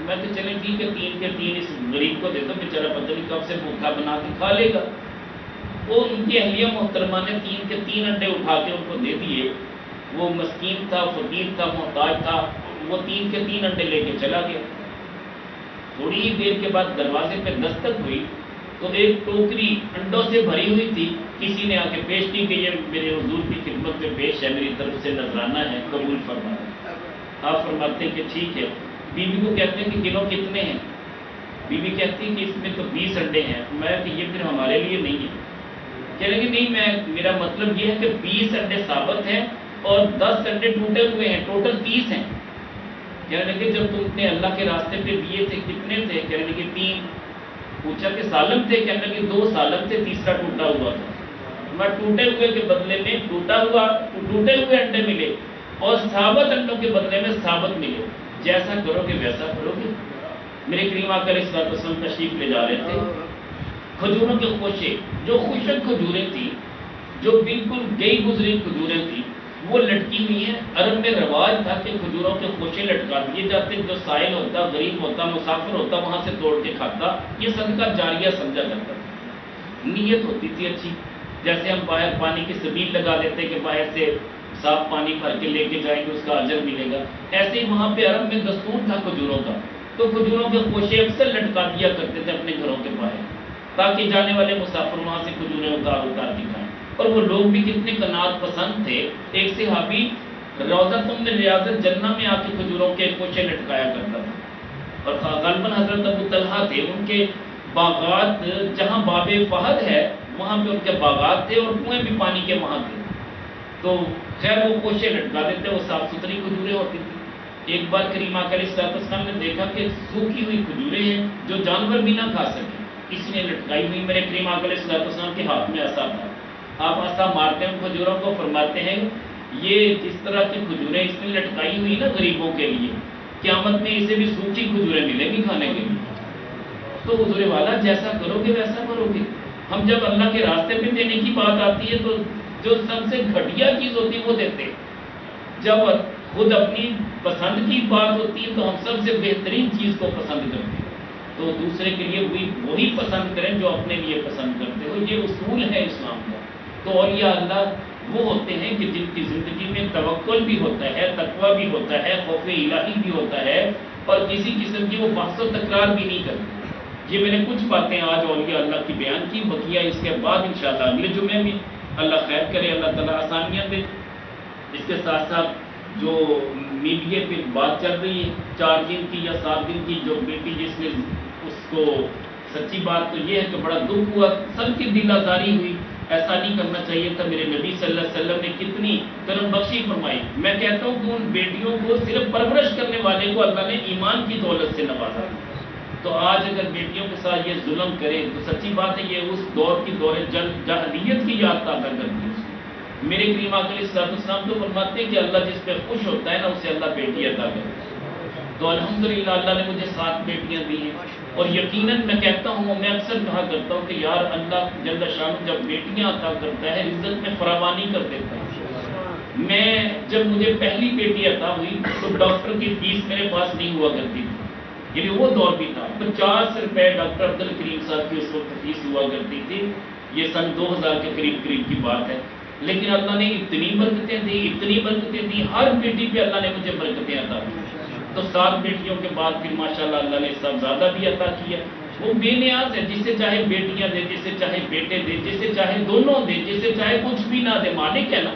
میں تو چلیں ٹھیک ہے 3 کے 3 اس غریب کو دیتا، بیچارہ پتہ نہیں کب سے بھوکا بنا کے کھا لے گا۔ وہ ان کی اہلیہ محترمہ نے 3 کے 3 انڈے اٹھا کے ان کو دے دیے۔ وہ مسکین تھا، فقیر تھا، محتاج تھا، وہ 3 کے 3 انڈے لے کے چلا گیا۔ تھوڑی ہی دیر کے بعد دروازے پہ دستک ہوئی تو ایک ٹوکری انڈوں سے بھری ہوئی تھی، کسی نے آ کے پیش کی کہ یہ میرے حضور کی خدمت میں پیش ہے، میری طرف سے نذرانہ ہے، قبول فرمائیں۔ آپ فرماتے ہیں کہ ٹھیک ہے۔ بیوی کو کہتے ہیں کہ کلو کتنے ہیں؟ بیوی کہتی ہے کہ اس میں تو 20 انڈے ہیں۔ میں کہ یہ پھر ہمارے لیے نہیں ہے۔ کہہ لیں کہ نہیں، میرا مطلب یہ ہے کہ 20 انڈے ثابت ہیں اور 10 انڈے ٹوٹے ہوئے ہیں، ٹوٹل 30 ہیں۔ کہنے لگے جب تم نے اللہ کے راستے پہ دیے تھے کتنے تھے؟ کہنے لگے 3۔ پوچھا کہ سالم تھے؟ کہنے لگے 2 سالم تھے، تیسرا ٹوٹا ہوا تھا۔ ٹوٹے ہوئے کے بدلے میں ٹوٹے ہوئے انڈے ملے اور ثابت انڈوں کے بدلے میں ثابت ملے، جیسا کرو گے ویسا کرو گے۔ میرے کریم آقا علیہ الصلوۃ والسلام تشریف لے جا رہے تھے، کھجوروں کے خوشے، جو خشک کھجوریں تھیں، جو بالکل گئی گزری کھجوریں تھیں، وہ لٹکی ہوئی ہیں۔ عرب میں رواج تھا کہ کھجوروں کے خوشے لٹکا دیے جاتے، جو سائل ہوتا، غریب ہوتا، مسافر ہوتا، وہاں سے توڑ کے کھاتا، یہ صدقہ جاریہ سمجھا جاتا تھا۔ نیت ہوتی تھی اچھی، جیسے ہم باہر پانی کی سبیل لگا دیتے کہ باہر سے صاف پانی بھر کے لے کے جائیں گے، اس کا اجر ملے گا، ایسے ہی وہاں پہ عرب میں دستور تھا کھجوروں کا، تو کھجوروں کے خوشے اکثر لٹکا دیا کرتے تھے اپنے گھروں کے باہر، تاکہ جانے والے مسافر وہاں سے کھجوریں اتار کے کھائیں۔ اور وہ لوگ بھی کتنے قناعت پسند تھے، ایک صحابی روضۃ من ریاض الجنہ میں آ کے کھجوروں کے خوشے لٹکایا کرتا تھا، اور غالباً حضرت ابو طلحہ تھے، ان کے باغات جہاں باب فہد ہے وہاں پہ ان کے باغات تھے اور کنویں بھی پانی کے وہاں تھے، تو خیر وہ خوشے لٹکا دیتے، وہ صاف ستھری کھجوریں ہوتی تھی۔ ایک بار کریم آقا علیہ الصلوۃ والسلام نے دیکھا کہ سوکھی ہوئی کھجوریں ہیں جو جانور بھی نہ کھا سکے، اس نے لٹکائی ہوئی، میرے کریم آقا علیہ الصلوۃ والسلام کے ہاتھ میں عصا تھا، آپ عصا مارتے ہیں کھجوروں کو، فرماتے ہیں یہ جس طرح کی کھجوریں اس نے لٹکائی ہوئی نا غریبوں کے لیے، قیامت میں اسے بھی سوکھی کھجوریں ملیں گی کھانے کے لیے۔ تو حضور والا جیسا کرو گے ویسا کرو گے۔ ہم جب اللہ کے راستے پہ دینے کی بات آتی ہے تو جو سب سے گھٹیا چیز ہوتی ہے وہ دیتے، جب خود اپنی پسند کی بات ہوتی ہے تو ہم سب سے بہترین چیز کو پسند کرتے ہیں، تو دوسرے کے لیے وہی پسند کریں جو اپنے لیے پسند کرتے ہو، یہ اصول ہے اسلام کا۔ تو اولیاء اللہ وہ ہوتے ہیں کہ جن کی زندگی میں توکل بھی ہوتا ہے، تقویٰ بھی ہوتا ہے، خوف الہی بھی ہوتا ہے، اور کسی قسم کی وہ بحث و تکرار بھی نہیں کرتے۔ یہ میں نے کچھ باتیں آج اولیاء اللہ کی بیان کی، بقیہ اس کے بعد انشاءاللہ اگلے جمعے میں اللہ خیر کرے، اللہ تعالیٰ آسانیاں دے۔ اس کے ساتھ ساتھ جو میڈیا پہ بات چل رہی ہے 4 دن کی یا 7 دن کی، جو بیٹی جس نے اس کو، سچی بات تو یہ ہے کہ بڑا دکھ ہوا، سب کی دل آزاری ہوئی، ایسا نہیں کرنا چاہیے تھا۔ میرے نبی صلی اللہ علیہ وسلم نے کتنی کرم بخشی فرمائی۔ میں کہتا ہوں کہ ان بیٹیوں کو صرف پرورش کرنے والے کو اللہ نے ایمان کی دولت سے نوازا، تو آج اگر بیٹیوں کے ساتھ یہ ظلم کریں تو سچی بات ہے یہ اس دور کی دور جاہلیت کی یاد تازہ کرتی ہے۔ میرے کریم آقا علیہ الصلوۃ والسلام تو فرماتے ہیں کہ اللہ جس پہ خوش ہوتا ہے نا اسے اللہ بیٹی عطا کرتا ہے، تو الحمدللہ اللہ نے مجھے 7 بیٹیاں دی ہیں، اور یقیناً میں کہتا ہوں، میں اکثر کہا کرتا ہوں کہ یار اللہ جل شانہ جب بیٹیاں عطا کرتا ہے عزت میں فراوانی کر دیتا ہے۔ میں جب مجھے پہلی بیٹی عطا ہوئی تو ڈاکٹر کی فیس میرے پاس نہیں ہوا کرتی تھی، یعنی وہ دور بھی تھا، 50 روپے ڈاکٹر عبد الکریم صاحب کی اس وقت فیس ہوا کرتی تھی، یہ سن 2000 کے قریب کی بات ہے، لیکن اللہ نے اتنی برکتیں دی، ہر بیٹی پہ اللہ نے مجھے برکتیں عطا کی۔ تو 7 بیٹیوں کے بعد پھر ماشاءاللہ اللہ نے صاحبزادہ بھی عطا کیا، وہ بے نیاز ہے، جسے چاہے بیٹیاں دے، جسے چاہے بیٹے دے، جسے چاہے دونوں دے، جسے چاہے کچھ بھی نہ دے، مالک ہے نا۔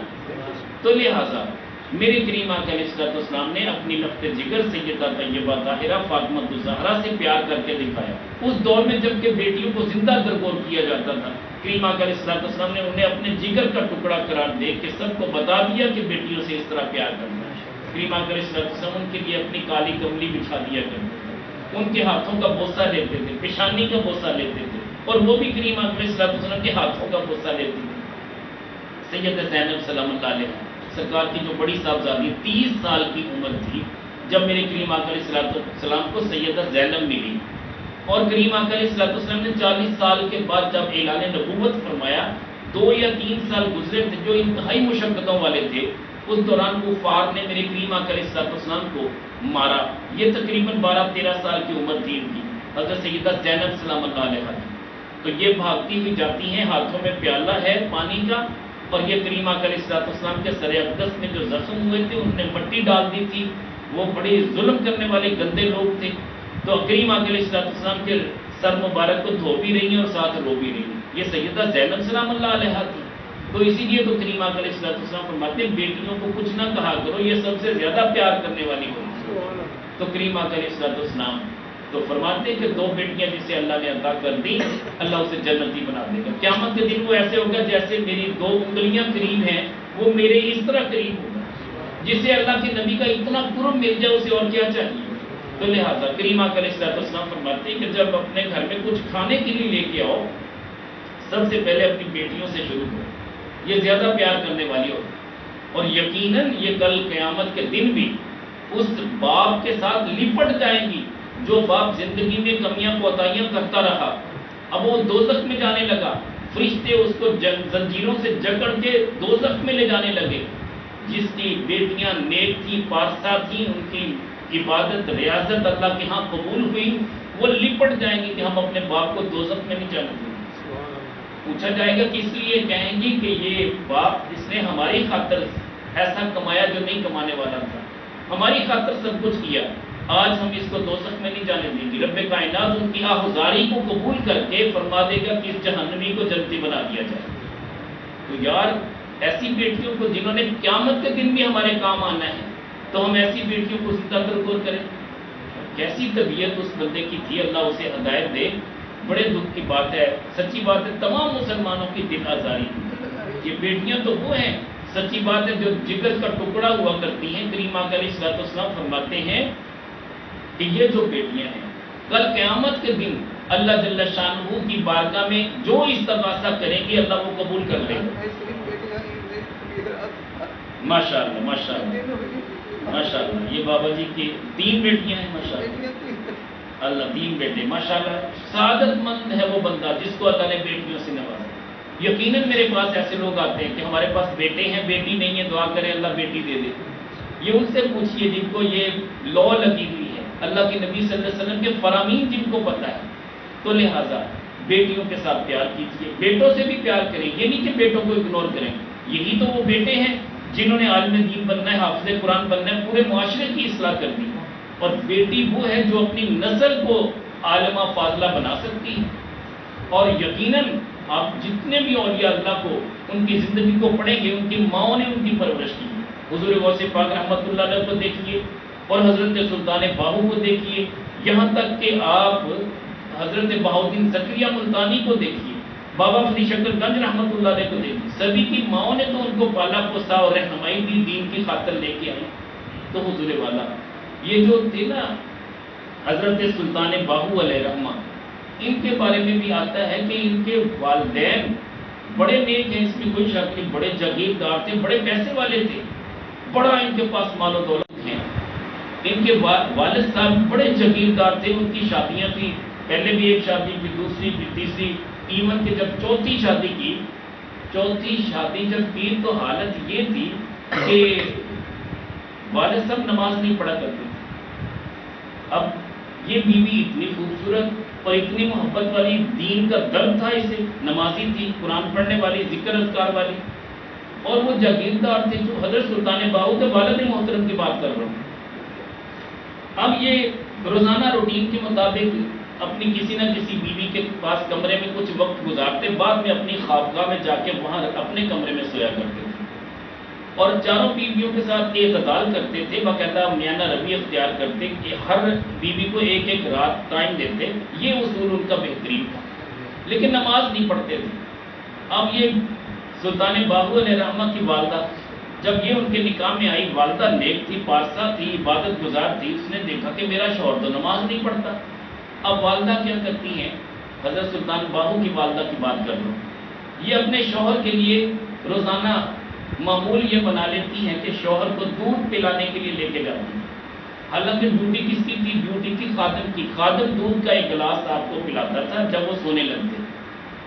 تو لہٰذا میرے کریم آقا علیہ الصلوۃ والسلام نے اپنی لفظ جگر سیدہ طیبہ طاہرہ فاطمہ الزہرا سے پیار کر کے دکھایا، اس دور میں جب کہ بیٹیوں کو زندہ درگور کیا جاتا تھا، کریم آقا علیہ الصلوۃ والسلام نے انہیں اپنے جگر کا ٹکڑا قرار دے کے سب کو بتا دیا کہ بیٹیوں سے اس طرح پیار کرنا ہے۔ کریم آقا علیہ الصلوۃ والسلام ان کے لیے اپنی کالی کملی بچھا دیا کرتے تھے، ان کے ہاتھوں کا بوسہ لیتے تھے، پیشانی کا بوسہ لیتے تھے، اور وہ بھی کریم آقا علیہ الصلوۃ والسلام کے ہاتھوں کا بوسہ لیتی تھی۔ سیدہ زینب سلام اللہ علیہ سرکار کی جو بڑی صاحبزادی 30 سال کی عمر تھی جب میرے کریم آقا علیہ السلام کو سیدہ زینب ملی، اور کریم آقا علیہ السلام نے 40 سال کے بعد جب اعلان نبوت فرمایا، 2 یا 3 سال گزرے تھے جو انتہائی مشقتوں والے تھے، اس دوران کفار نے میرے کریم آقا علیہ السلام کو مارا، یہ تقریباً 12-13 سال کی عمر تھی ان کی، حضرت سیدہ زینب سلام اللہ علیہ، تو یہ بھاگتی ہوئی جاتی ہیں، ہاتھوں میں پیالہ ہے پانی کا، اور یہ کریم آقا علیہ السلام کے سر اقدس میں جو زخم ہوئے تھے ان نے مٹی ڈال دی تھی، وہ بڑے ظلم کرنے والے گندے لوگ تھے، تو کریم آقا علیہ السلام کے سر مبارک کو دھو بھی رہی ہیں اور ساتھ رو بھی رہی ہیں، یہ سیدہ زینب سلام اللہ علیہ تھی۔ تو اسی لیے تو کریم آقا علیہ السلام فرماتے ہیں بیٹیوں کو کچھ نہ کہا کرو، یہ سب سے زیادہ پیار کرنے والی ہوتی ہے۔ تو کریم آقا علیہ السلام تو فرماتے ہیں کہ 2 بیٹیاں جسے اللہ نے عطا کر دی اللہ اسے جنتی بنا دے گا، قیامت کے دن وہ ایسے ہوگا جیسے میری 2 انگلیاں قریب ہیں، وہ میرے اس طرح قریب ہوگا، جسے اللہ کے نبی کا اتنا قرب مل جائے اسے اور کیا چاہیے۔ تو لہٰذا کریم آقا علیہ السلام فرماتے ہیں کہ جب اپنے گھر میں کچھ کھانے کے لیے لے کے آؤ، سب سے پہلے اپنی بیٹیوں سے شروع کرو، یہ زیادہ پیار کرنے والی ہوتی ہے، اور یقیناً یہ کل قیامت کے دن بھی اس باپ کے ساتھ لپٹ جائیں گی جو باپ زندگی میں کمیاں کوتاہیاں کرتا رہا، اب وہ دوزخ میں جانے لگا، فرشتے اس کو زنجیروں سے جکڑ کے دوزخ میں لے جانے لگے۔ جس کی بیٹیاں نیک تھی، پارسا تھیں، ان کی عبادت ریاضت اللہ کے ہاں قبول ہوئی، وہ لپٹ جائیں گی کہ ہم اپنے باپ کو دوزخ میں نہیں جانے دیں گے۔ پوچھا جائے گا کہ اس لیے کہیں گی کہ یہ باپ اس نے ہماری خاطر ایسا کمایا جو نہیں کمانے والا تھا، ہماری خاطر سب کچھ کیا، آج ہم اس کو دوزخ میں نہیں جانے دیں گے۔ رب کائنات ان کی آہذاری کو قبول کر کے فرما دے گا کہ اس جہنمی کو جنتی بنا دیا جائے۔ تو یار ایسی بیٹیوں کو جنہوں نے قیامت کے دن بھی ہمارے کام آنا ہے، تو ہم ایسی بیٹیوں کو زندہ درگور کریں۔ کیسی طبیعت اس بندے کی تھی، اللہ اسے ہدایت دے۔ بڑے دکھ کی بات ہے، سچی بات ہے، تمام مسلمانوں کی دل آزاری تھی۔ یہ بیٹیاں تو وہ ہیں، سچی بات ہے، جو جگر کا ٹکڑا ہوا کرتی ہیں۔ کریم آقا علیہ الصلوۃ والسلام فرماتے ہیں کہ یہ جو بیٹیاں ہیں کل قیامت کے دن اللہ جل شانہ کی بارگاہ میں جو استغاثہ کریں گے اللہ وہ قبول کر لیں گے۔ ماشاء اللہ ماشاء اللہ ماشاء اللہ، یہ بابا جی کی 3 بیٹیاں ہیں، ماشاء اللہ اللہ 3 بیٹے، ماشاء اللہ۔ سعادت مند ہے وہ بندہ جس کو اللہ نے بیٹیوں سے نوازا۔ یقیناً میرے پاس ایسے لوگ آتے ہیں کہ ہمارے پاس بیٹے ہیں، بیٹی نہیں ہے، دعا کریں اللہ بیٹی دے دے۔ یہ ان سے پوچھئے جن کو یہ لو لگی ہوئی ہے، اللہ کے نبی صلی اللہ علیہ وسلم کے فرامین جن کو پتہ ہے۔ تو لہٰذا بیٹیوں کے ساتھ پیار کیجیے، بیٹوں سے بھی پیار کریں، یہ نہیں کہ بیٹوں کو اگنور کریں۔ یہی تو وہ بیٹے ہیں جنہوں نے عالم دین بننا ہے، حافظ قرآن بننا ہے، پورے معاشرے کی اصلاح کرنی ہے۔ اور بیٹی وہ ہے جو اپنی نسل کو عالمہ فاضلہ بنا سکتی ہے۔ اور یقیناً آپ جتنے بھی اولیاء اللہ کو ان کی زندگی کو پڑھیں گے، ان کی ماؤں نے ان کی پرورش کی۔ حضور غوث پاک رحمۃ اللہ علیہ کو دیکھیے اور حضرت سلطان باہو کو دیکھیے، یہاں تک کہ آپ حضرت بہاؤدین زکریہ ملتانی کو دیکھیے، بابا فری شکر گنج رحمۃ اللہ علیہ کو دیکھیے، سبھی کی ماؤں نے تو ان کو پالا پوسا اور رہنمائی دی، دین کی خاطر لے کے آئے۔ تو حضور والا یہ جو تھے نا حضرت سلطان باہو علیہ رحمہ، ان کے بارے میں بھی آتا ہے کہ ان کے والدین بڑے نیک ہیں، اس میں کوئی شک نہیں، بڑے جاگیردار تھے، بڑے پیسے والے تھے، بڑا ان کے پاس مال و دولت ہے۔ ان کے والد صاحب بڑے جاگیردار تھے، ان کی شادیاں تھیں، پہلے بھی ایک شادی پھر دوسری پھر تیسری، ایون کہ جب چوتھی شادی کی، چوتھی شادی جب کی تو حالت یہ تھی کہ والد صاحب نماز نہیں پڑھا کرتے تھے۔ اب یہ بیوی اتنی خوبصورت اور اتنی محبت والی، دین کا درد تھا اسے، نمازی تھی، قرآن پڑھنے والی، ذکر اذکار والی، اور وہ جاگیردار تھے جو حضرت سلطان باہو کے والد محترم کی بات کر رہا ہوں۔ اب یہ روزانہ روٹین کے مطابق اپنی کسی نہ کسی بیوی کے پاس کمرے میں کچھ وقت گزارتے، بعد میں اپنی خوابگاہ میں جا کے وہاں اپنے کمرے میں سویا کرتے تھے، اور چاروں بیویوں کے ساتھ اعتدال کرتے تھے، باقاعدہ میانہ روی اختیار کرتے کہ ہر بیوی کو ایک ایک رات ٹائم دیتے، یہ اصول ان کا بہترین تھا، لیکن نماز نہیں پڑھتے تھے۔ اب یہ سلطان باہو علیہ رحمہ کی والدہ جب یہ ان کے نکاح میں آئی، والدہ نیک تھی، پارسا تھی، عبادت گزار تھی، اس نے دیکھا کہ میرا شوہر تو نماز نہیں پڑھتا۔ اب والدہ کیا کرتی ہیں، حضرت سلطان باہو کی والدہ کی بات کر رہا ہوں، یہ اپنے شوہر کے لیے روزانہ معمول یہ بنا لیتی ہیں کہ شوہر کو دودھ پلانے کے لیے لے کے جاتی ہیں۔ حالانکہ ڈیوٹی کس کی تھی؟ ڈیوٹی تھی خادم کی۔ خادم دودھ کا ایک گلاس آپ کو پلاتا تھا جب وہ سونے لگتے،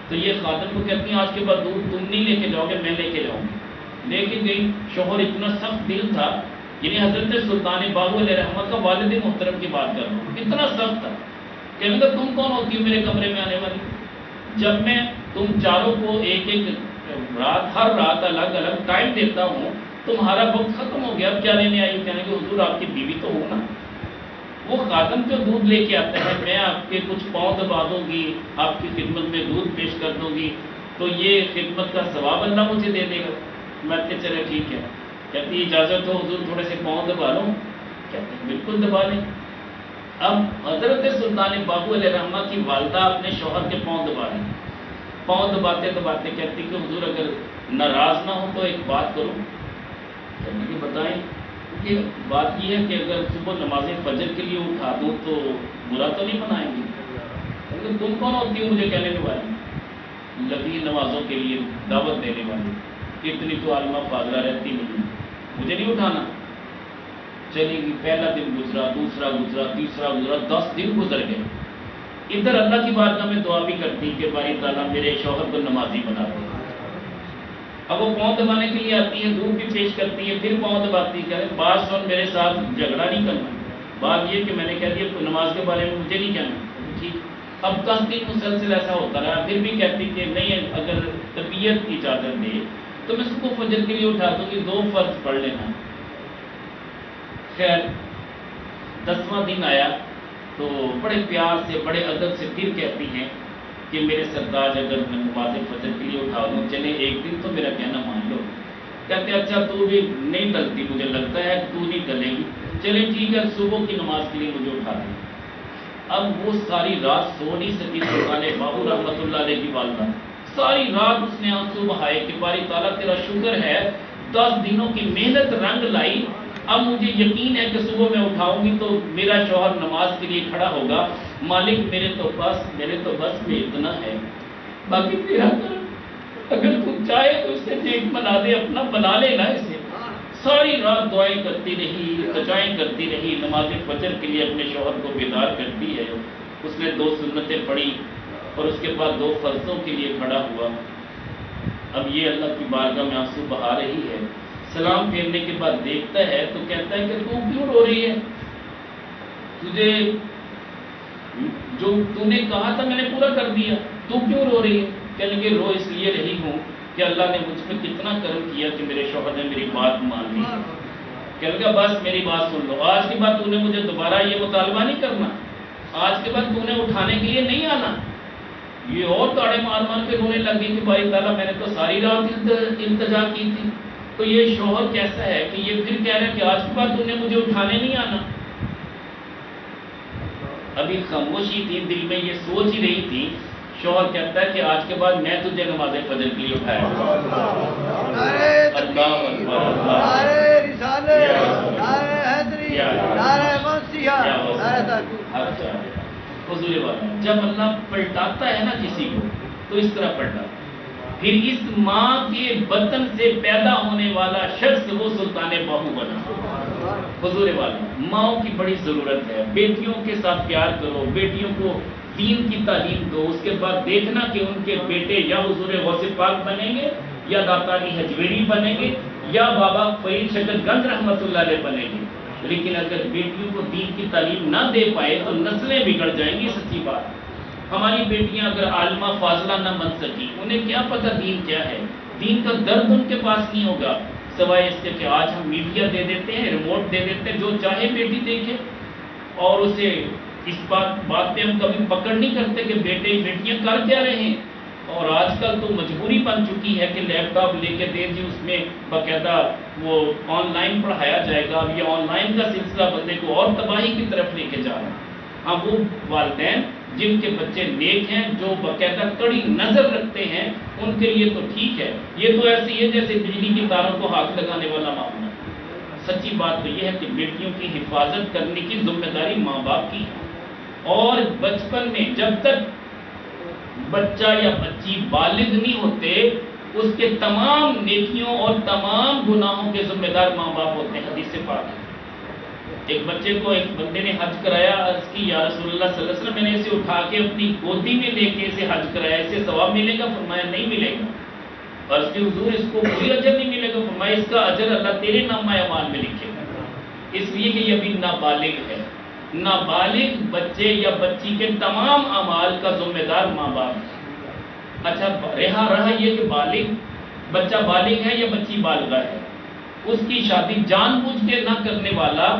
تو یہ خادم کو کہتی ہیں آج کے بعد دودھ تم نہیں لے کے جاؤ گے، میں لے کے جاؤں گی۔ لے کے گئی، شوہر اتنا سخت دل تھا، یعنی حضرت سلطان باہو علیہ رحمہ کا والد محترم کی بات کر رہا ہوں، اتنا سخت تھا، کہنے لگا تم کون ہوتی ہو میرے کمرے میں آنے والی؟ جب میں تم چاروں کو ایک ایک رات، ہر رات الگ الگ ٹائم دیتا ہوں، تمہارا وقت ختم ہو گیا، اب کیا لینے آئی ہو؟ کہنے کہ حضور آپ کی بیوی تو ہو نا، وہ خادم جو دودھ لے کے آتا ہے، میں آپ کے کچھ پاؤں دبا دوں گی، آپ کی خدمت میں دودھ پیش کر دوں گی، تو یہ خدمت کا ثواب اللہ مجھے دے دے گا۔ میں کہ چلے ٹھیک ہے۔ کہتی اجازت ہو حضور تھوڑے سے پاؤں دبا لوں؟ کہتے ہیں بالکل دبا لیں۔ اب حضرت سلطان باہو علیہ رحمہ کی والدہ اپنے شوہر کے پاؤں دبا رہی، پاؤں دباتے دباتے کہتی کہ حضور اگر ناراض نہ ہو تو ایک بات کروں۔ کہنے کہ بتائیں۔ یہ بات یہ ہے کہ اگر صبح نماز فجر کے لیے اٹھا دوں تو برا تو نہیں منائیں گی؟ کہنے تم کون ہوتی ہو مجھے کہنے والی؟ لگی نمازوں کے لیے دعوت دینے والی؟ اتنی تو عالمہ فاضلہ رہتی نہیں، مجھے نہیں اٹھانا. چلے گی، پہلا دن گزرا، دوسرا گزرا، تیسرا گزرا، 10 دن گزر گئے. ادھر اللہ کی بارگاہ میں دعا بھی کرتی کہ باری تعالیٰ میرے شوہر کو نمازی بنا دے. اب وہ پاؤں دبانے کے لیے آتی ہے، دودھ بھی پیش کرتی ہے، پھر پاؤں دباتی ہے. بات سن، میرے ساتھ جھگڑا نہیں کرنا. بات یہ کہ میں نے کہہ دیا نماز کے بارے میں مجھے نہیں کہنا. ٹھیک. اب 10 دن مسلسل ایسا ہوتا رہا، پھر بھی کہتی کہ نہیں، اگر طبیعت کی اجازت دے تو میں صبح فجر کے لیے اٹھا دوں گی، 2 فرض پڑھ لینا. خیر 10واں دن آیا تو بڑے پیار سے، بڑے ادب سے پھر کہتی ہیں کہ میرے سردار اگر میں نماز فجر کے لیے اٹھا دوں، چلے ایک دن تو میرا کہنا مان لو. کہتے اچھا تو بھی نہیں ڈلتی، مجھے لگتا ہے تو نہیں ڈلے گی، چلے ٹھیک ہے صبح کی نماز کے لیے مجھے اٹھا دیں. اب وہ ساری رات سو نہیں سکی. سلطان باہو رحمۃ اللہ علیہ کی والدہ ساری رات اس نے آنسو بہائے کہ باری تعالیٰ تیرا شکر ہے 10 دنوں کی محنت رنگ لائی. اب مجھے یقین ہے کہ صبح میں اٹھاؤں گی تو میرا شوہر نماز کے لیے کھڑا ہوگا. مالک میرے تو بس میں اتنا ہے، باقی تیرا اگر تم چاہے تو اسے نیک بنا دے، اپنا بنا لینا اسے. ساری رات دعائیں کرتی رہی، التجائیں کرتی رہی، نماز فجر کے لیے اپنے شوہر کو بیدار کرتی ہے. اس نے 2 سنتیں پڑھی اور اس کے بعد 2 فرضوں کے لیے کھڑا ہوا. اب یہ اللہ کی بارگاہ میں آنسو بہا رہی ہے. سلام پھیرنے کے بعد دیکھتا ہے تو کہتا ہے کہ تو کیوں رو رہی ہے؟ تجھے جو تو نے کہا تھا میں نے پورا کر دیا، تو کیوں رو رہی ہے؟ کہنے لگے رو اس لیے رہی ہوں کہ اللہ نے مجھ پہ کتنا کرم کیا کہ میرے شوہر نے میری بات مان لی. کہنے لگا بس میری بات سن لو، آج کے بعد تو نے مجھے دوبارہ یہ مطالبہ نہیں کرنا، آج کے بعد تو نے اٹھانے کے لیے نہیں آنا. یہ اور تاڑے مار کے رونے لگ گئی کہ بھائی تعالیٰ میں نے تو ساری رات التجا کی تھی. تو یہ شوہر کیسا ہے کہ یہ پھر کہہ رہا ہے کہ آج کے بعد تو نے مجھے اٹھانے نہیں آنا. ابھی خاموشی تھی، دل میں یہ سوچ ہی رہی تھی. شوہر کہتا ہے کہ آج کے بعد میں تجھے نماز فجر کے لیے اٹھایا. اللہ اکبر، نعرہ رسالت، نعرہ حیدری، نعرہ منصیہ، نعرہ تحقیق. حضور والا جب اللہ پلٹاتا ہے نا کسی کو تو اس طرح پلٹاتا. پھر اس ماں کے بطن سے پیدا ہونے والا شخص وہ سلطان باہو بنا. حضور والا ماؤں کی بڑی ضرورت ہے. بیٹیوں کے ساتھ پیار کرو، بیٹیوں کو دین کی تعلیم دو. اس کے بعد دیکھنا کہ ان کے بیٹے یا حضور غوث پاک بنیں گے، یا داتا علی حجویری بنیں گے، یا بابا فرید شکر گنج رحمۃ اللہ علیہ بنیں گے. لیکن اگر بیٹیوں کو دین کی تعلیم نہ دے پائے تو نسلیں بگڑ جائیں گی. سچی بات. ہماری بیٹیاں اگر عالمہ فاضلہ نہ بن سکی، انہیں کیا پتہ دین کیا ہے، دین کا درد ان کے پاس نہیں ہوگا، سوائے اس کے کہ آج ہم میڈیا دے دیتے ہیں، ریموٹ دے دیتے ہیں، جو چاہے بیٹی دیکھے. اور اسے اس بات پہ ہم کبھی پکڑ نہیں کرتے کہ بیٹے بیٹیاں کر کیا رہے ہیں. اور آج کل تو مجبوری بن چکی ہے کہ لیپ ٹاپ لے کے دے جی، اس میں باقاعدہ وہ آن لائن پڑھایا جائے گا. اب یہ آن لائن کا سلسلہ بندے کو اور تباہی کی طرف لے کے جا رہا ہے. ہاں وہ والدین جن کے بچے نیک ہیں، جو باقاعدہ کڑی نظر رکھتے ہیں، ان کے لیے تو ٹھیک ہے. یہ تو ایسی ہے جیسے بجلی کی تاروں کو ہاتھ لگانے والا معاملہ. سچی بات تو یہ ہے کہ بیٹیوں کی حفاظت کرنے کی ذمہ داری ماں باپ کی ہے. اور بچپن میں جب تک بچہ یا بچی بالغ نہیں ہوتے، اس کے تمام نیکیوں اور تمام گناہوں کے ذمہ دار ماں باپ ہوتے ہیں. حدیث پاک ہے. ایک بچے کو ایک بندے نے حج کرایا، عرض کی یا رسول اللہ صلی اللہ علیہ وسلم میں نے اسے اٹھا کے اپنی گودی میں لے کے اسے حج کرایا، اسے ثواب ملے گا؟ فرمایا نہیں ملے گا. عرض کی حضور اس کو کوئی اجر نہیں ملے گا؟ فرمایا اس کا اجر اللہ تیرے نامہ اعمال میں لکھے گا. اس لیے کہ یہ ابھی نابالغ ہے. نابالغ بچے یا بچی کے تمام اعمال کا ذمہ دار ماں باپ ہے. اچھا رہا یہ کہ بالغ بچہ بالغ ہے یا بچی بالغہ ہے، اس کی شادی جان بوجھ کے نہ کرنے والا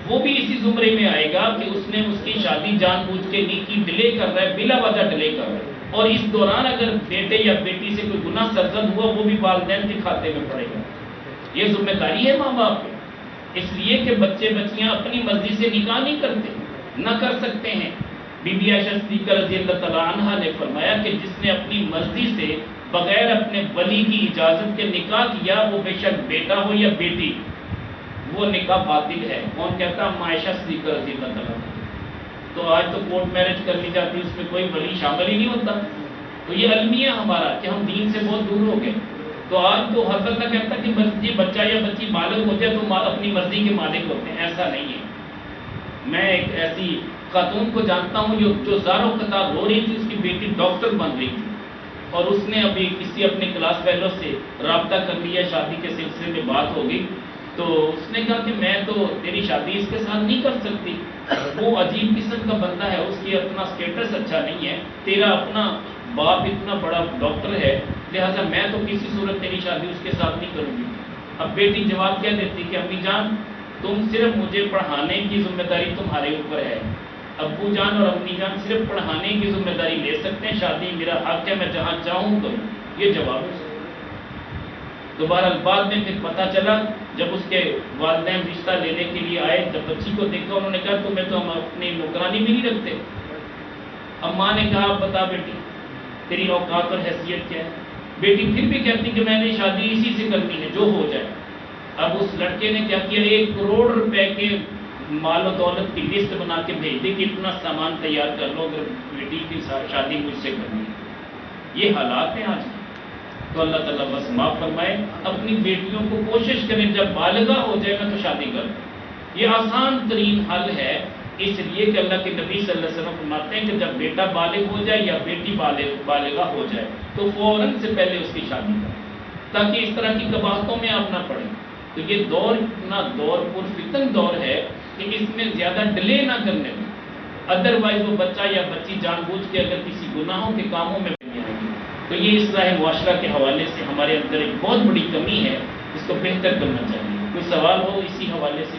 وہ بھی اسی زمرے میں آئے گا کہ اس نے اس کی شادی جان بوجھ کے نیکی ڈیلے کر رہا ہے، بلا وجہ ڈیلے کر رہا ہے. اور اس دوران اگر بیٹے یا بیٹی سے کوئی گناہ سرزد ہوا وہ بھی والدین کے کھاتے میں پڑے گا. یہ ذمہ داری ہے ماں باپ کی. اس لیے کہ بچے بچیاں اپنی مرضی سے نکاح نہیں کرتے، نہ کر سکتے ہیں. بی بی عائشہ صدیقہ رضی اللہ تعالیٰ عنہا نے فرمایا کہ جس نے اپنی مرضی سے بغیر اپنے ولی کی اجازت کے نکاح کیا، وہ بے شک بیٹا ہو یا بیٹی، وہ نکاح باطل ہے. کون کہتا؟ عائشہ صدیقہ رضی اللہ تعالیٰ. تو آج تو کورٹ میرج کر لی جاتی ہے، اس میں کوئی ولی شامل ہی نہیں ہوتا. تو یہ المیہ ہمارا کہ ہم دین سے بہت دور ہو گئے. تو آج تو حضرت اللہ کہتا ہے کہ یہ بچہ یا بچی بالغ ہوتے ہیں تو اپنی مرضی کے مالک ہوتے ہیں، ایسا نہیں ہے۔ میں ایک ایسی خاتون کو جانتا ہوں جو زاروں قطار رو رہی تھی، اس کی بیٹی ڈاکٹر بن رہی تھی، اور اس نے ابھی کسی اپنے کلاس فیلو سے رابطہ کر لیا، شادی کے سلسلے میں بات ہو گئی، تو اس نے کہا کہ میں تو تیری شادی اس کے ساتھ نہیں کر سکتی، وہ عجیب قسم کا بندہ ہے، اس کی اپنا سٹیٹس اچھا نہیں ہے، تیرا اپنا باپ اتنا بڑا ڈاکٹر ہے، لہٰذا میں تو کسی صورت تیری شادی اس کے ساتھ نہیں کروں گی۔ اب بیٹی جواب کیا دیتی کہ امی جان تم صرف مجھے پڑھانے کی ذمہ داری تمہارے اوپر ہے، ابو جان اور امی جان صرف پڑھانے کی ذمہ داری لے سکتے ہیں، شادی میرا حق ہے، میں جہاں چاہوں کروں، یہ جواب ہے۔ دوبارہ بعد میں پھر پتہ چلا جب اس کے والدین رشتہ لینے کے لیے آئے، جب بچی کو دیکھا انہوں نے کہا تمہیں تو ہم اپنی نوکرانی بھی نہیں رکھتے۔ اب ماں نے کہا بتا بیٹی تیری اوقات اور حیثیت کیا ہے؟ بیٹی پھر بھی کہتی کہ میں نے شادی اسی سے کرنی ہے جو ہو جائے۔ اب اس لڑکے نے کیا کیا، 1 کروڑ روپے کے مال و دولت کی لسٹ بنا کے بھیج دی کہ اتنا سامان تیار کر لو اگر بیٹی کی شادی مجھ سے کرنی ہے۔ یہ حالات ہیں آج کے، تو اللہ تعالیٰ بس معاف فرمائے، اپنی بیٹیوں کو کوشش کریں جب بالغہ ہو جائے گا تو شادی کر دیں۔ یہ آسان ترین حل ہے، اس لیے کہ اللہ کے نبی صلی اللہ علیہ وسلم فرماتے ہیں کہ جب بیٹا بالغ ہو جائے یا بیٹی بالغہ ہو جائے تو فوراً سے پہلے اس کی شادی کریں، تاکہ اس طرح کی قباحتوں میں آپ نہ پڑیں۔ تو یہ دور اتنا پرفتن دور ہے کہ اس میں زیادہ ڈیلے نہ کرنے میں، ادروائز وہ بچہ یا بچی جان بوجھ کے اگر کسی گناہوں کے کاموں میں آئے گی تو یہ اصلاح معاشرہ کے حوالے سے ہمارے اندر ایک بہت بڑی کمی ہے، اس کو بہتر کرنا چاہیے۔ کوئی سوال ہو اسی حوالے سے؟